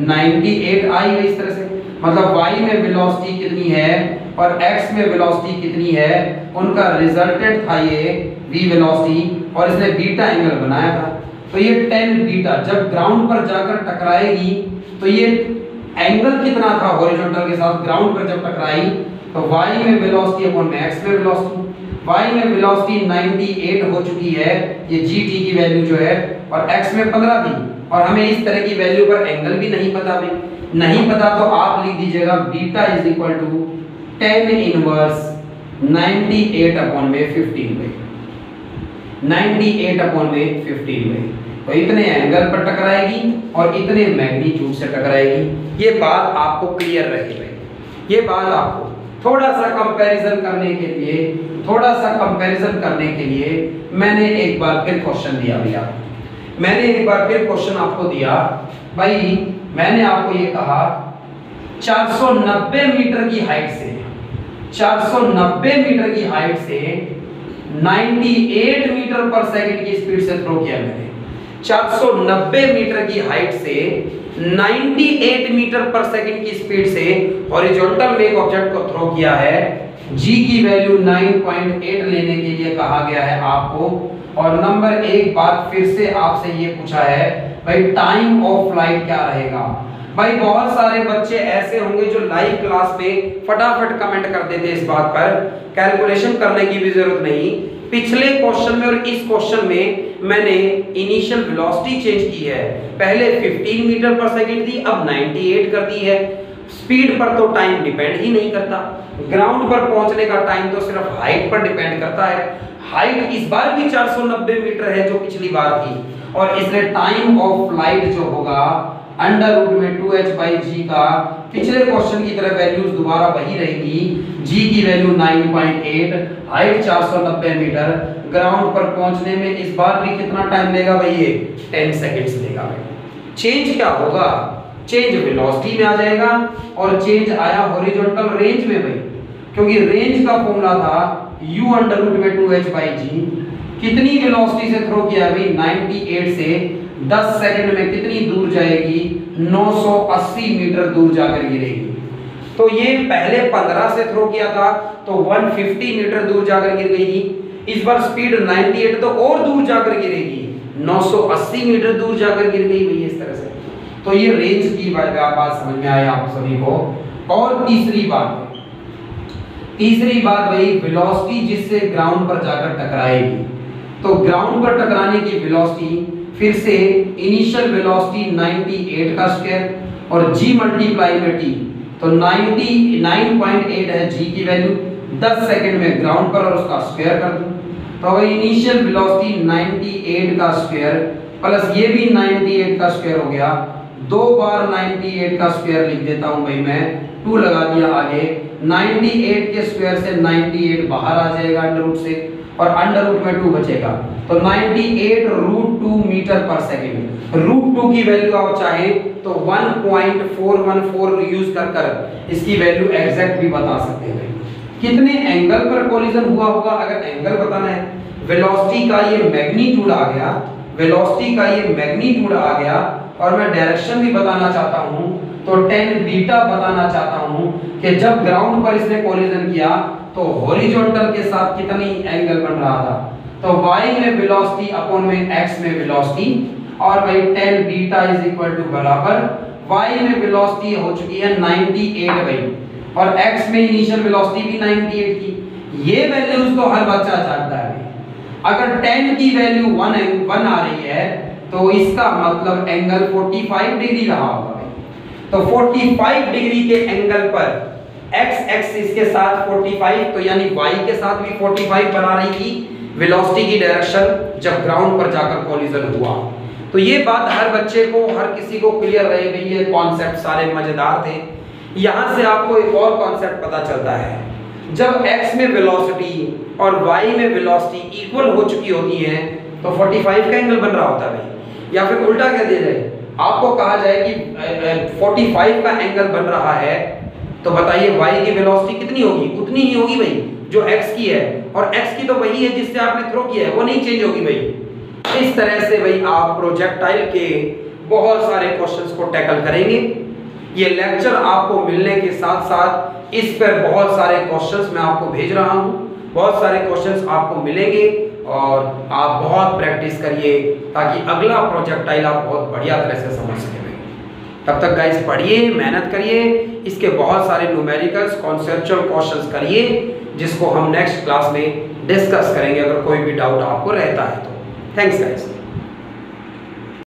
Speaker 1: 98 आई है। इस तरह से मतलब वाई में वेलोसिटी कितनी है और एक्स में वेलोसिटी कितनी है, उनका रिजल्टेंट था ये v वेलोसिटी और इसने बीटा एंगल बनाया था। तो ये 10 बीटा जब ग्राउंड पर जाकर टकराएगी तो ये एंगल कितना था हॉरिजॉन्टल के साथ ग्राउंड पर जब टकराई तो y में वेलोसिटी अपॉन में x में वेलोसिटी, y में वेलोसिटी 98 हो चुकी है ये gt की वैल्यू जो है और x में 15 थी और हमें इस तरह की वैल्यू पर एंगल भी नहीं पता भाई। नहीं पता तो आप लिख दीजिएगा beta is equal to 10 inverse 98 upon में 15 भाई, 98 अपॉन में 15 भाई। तो इतने एंगल पर टकराएगी और इतने मैग्नीट्यूड से टकराएगी। ये बात आपको क्लियर रहे भाई। ये बात आपको थोड़ा सा कंपैरिजन करने के लिए मैंने एक बार फिर क्वेश्चन दिया भैया। मैंने एक बार फिर क्वेश्चन आपको दिया भाई। मैंने आपको ये कहा 490 मीटर की हाइट से 98 मीटर पर सेकंड की स्पीड से थ्रो किया मैंने। 490 मीटर की हाइट से 98 मीटर पर सेकंड की स्पीड से हॉरिजॉन्टल में एक ऑब्जेक्ट को थ्रो किया है। g की वैल्यू 9.8 लेने के लिए कहा गया है आपको। और नंबर एक बात फिर से आपसे ये पूछा है भाई टाइम ऑफ फ्लाइट क्या रहेगा। भाई बहुत सारे बच्चे ऐसे होंगे जो लाइव क्लास पे फटाफट कमेंट कर देते इस बात पर, कैलकुलेशन करने की भी जरूरत नहीं। पिछले क्वेश्चन में और इस क्वेश्चन में मैंने इनिशियल वेलोसिटी चेंज की है। पहले 15 मीटर पर सेकंड थी, अब 98 कर दी है। स्पीड पर तो टाइम डिपेंड ही नहीं करता, ग्राउंड पर पहुंचने का टाइम तो सिर्फ हाइट पर डिपेंड करता है। हाइट इस बार भी 490 मीटर है जो पिछली बार थी और इसलिए टाइम ऑफ फ्लाइट जो होगा अंडर रूट में 2h/g का पिछले क्वेश्चन की तरह वैल्यूज दोबारा वही रहेगी। g की वैल्यू 9.8, हाइट 490 मीटर, ग्राउंड पर पहुंचने में इस बार भी कितना टाइम लेगा भाई ये 10 सेकंड्स लेगा भाई। चेंज क्या होगा, चेंज वेलोसिटी में आ जाएगा और चेंज आया हॉरिजॉन्टल रेंज में भाई, क्योंकि रेंज का फॉर्मूला था u अंडर रूट में 2h/g। कितनी वेलोसिटी से थ्रो किया भाई 98 से 10 सेकंड में कितनी दूर जाएगी 980 मीटर दूर जाकर गिरेगी। तो ये पहले 15 से थ्रो किया था तो 150 मीटर दूर जाकर गिर गई थी। इस बार स्पीड 98 तो और दूर जाकर गिरेगी 980 मीटर दूर जाकर गिर गई भाई इस तरह से। तो ये रेंज की बात समझ में आया आप सभी को। और तीसरी बात भाई वेलोसिटी जिससे ग्राउंड पर जाकर टकराएगी, तो ग्राउंड पर टकराने की वेलोसिटी फिर से इनिशियल वेलोसिटी 98 का स्क्वायर और g मल्टीप्लाई में t, तो 99.8 है g की वैल्यू। 10 सेकंड में ग्राउंड पर और उसका स्क्वायर कर दूं तो भाई इनिशियल वेलोसिटी 98 का स्क्वायर प्लस ये भी 98 का स्क्वायर हो गया। 2 बार 98 का स्क्वायर लिख देता हूं भाई मैं, 2 लगा दिया आगे। 98 के स्क्वायर से 98 बाहर आ जाएगा अंडर रूट से और अंडर रूट में 2 बचेगा तो 98 रूट 2 मीटर पर सेकंड। रूट 2 की वैल्यू आप चाहे तो 1.414 यूज कर इसकी वैल्यू एग्जैक्ट भी बता सकते हैं। कितने एंगल पर कोलिजन हुआ होगा अगर एंगल बताना है। वेलोसिटी का ये मैग्नीट्यूड आ गया, वेलोसिटी का ये मैग्नीट्यूड आ गया और मैं डायरेक्शन भी बताना चाहता हूं तो 10 बीटा बताना चाहता हूं कि जब ग्राउंड पर इसने कोलिजन किया तो हॉरिजॉन्टल के साथ कितनी एंगल बन रहा था। तो y में वेलोसिटी अपॉन में x में वेलोसिटी और भाई 10 बीटा इज इक्वल टू बराबर y में वेलोसिटी हो चुकी है 98 भाई और x में इनिशियल वेलोसिटी भी 98 की। ये वैल्यूज तो हर बच्चा जानता है। अगर 10 की वैल्यू 1 आ रही है तो इसका मतलब एंगल 45 डिग्री रहा होगा भाई। तो 45 डिग्री के एंगल पर x एक्सिस के साथ 45 तो यानी y के साथ भी 45 बना रही थी। वेलोसिटी की डायरेक्शन जब ग्राउंड पर जाकर कोलिजन हुआ। तो ये बात हर बच्चे को, हर किसी को क्लियर रहे भाई, ये कॉन्सेप्ट सारे मजेदार थे। यहाँ से आपको एक और कॉन्सेप्ट पता चलता है, जब x में वेलोसिटी और y में वेलोसिटी इक्वल हो चुकी होती है तो 45 का एंगल बन रहा होता है भाई। या फिर उल्टा कह दिया जाए, आपको कहा जाए कि 45 का एंगल बन रहा है, तो बताइए y की वेलोसिटी कितनी होगी? उतनी ही होगी भाई जो x की है, और x की तो वही है जिससे आपने थ्रो किया है, वो नहीं चेंज होगी भाई। इस तरह से भाई आप प्रोजेक्टाइल के बहुत सारे क्वेश्चंस को टैकल करेंगे। ये लेक्चर आपको मिलने के साथ साथ इस पर बहुत सारे क्वेश्चंस मैं आपको भेज रहा हूँ, बहुत सारे क्वेश्चंस आपको मिलेंगे और आप बहुत प्रैक्टिस करिए ताकि अगला प्रोजेक्टाइल आप बहुत बढ़िया तरह से समझ सकें। तब तक गाइस पढ़िए, मेहनत करिए, इसके बहुत सारे न्यूमेरिकल्स, कॉन्सेप्चुअल क्वेश्चंस करिए, जिसको हम नेक्स्ट क्लास में डिस्कस करेंगे अगर कोई भी डाउट आपको रहता है तो। Thanks guys.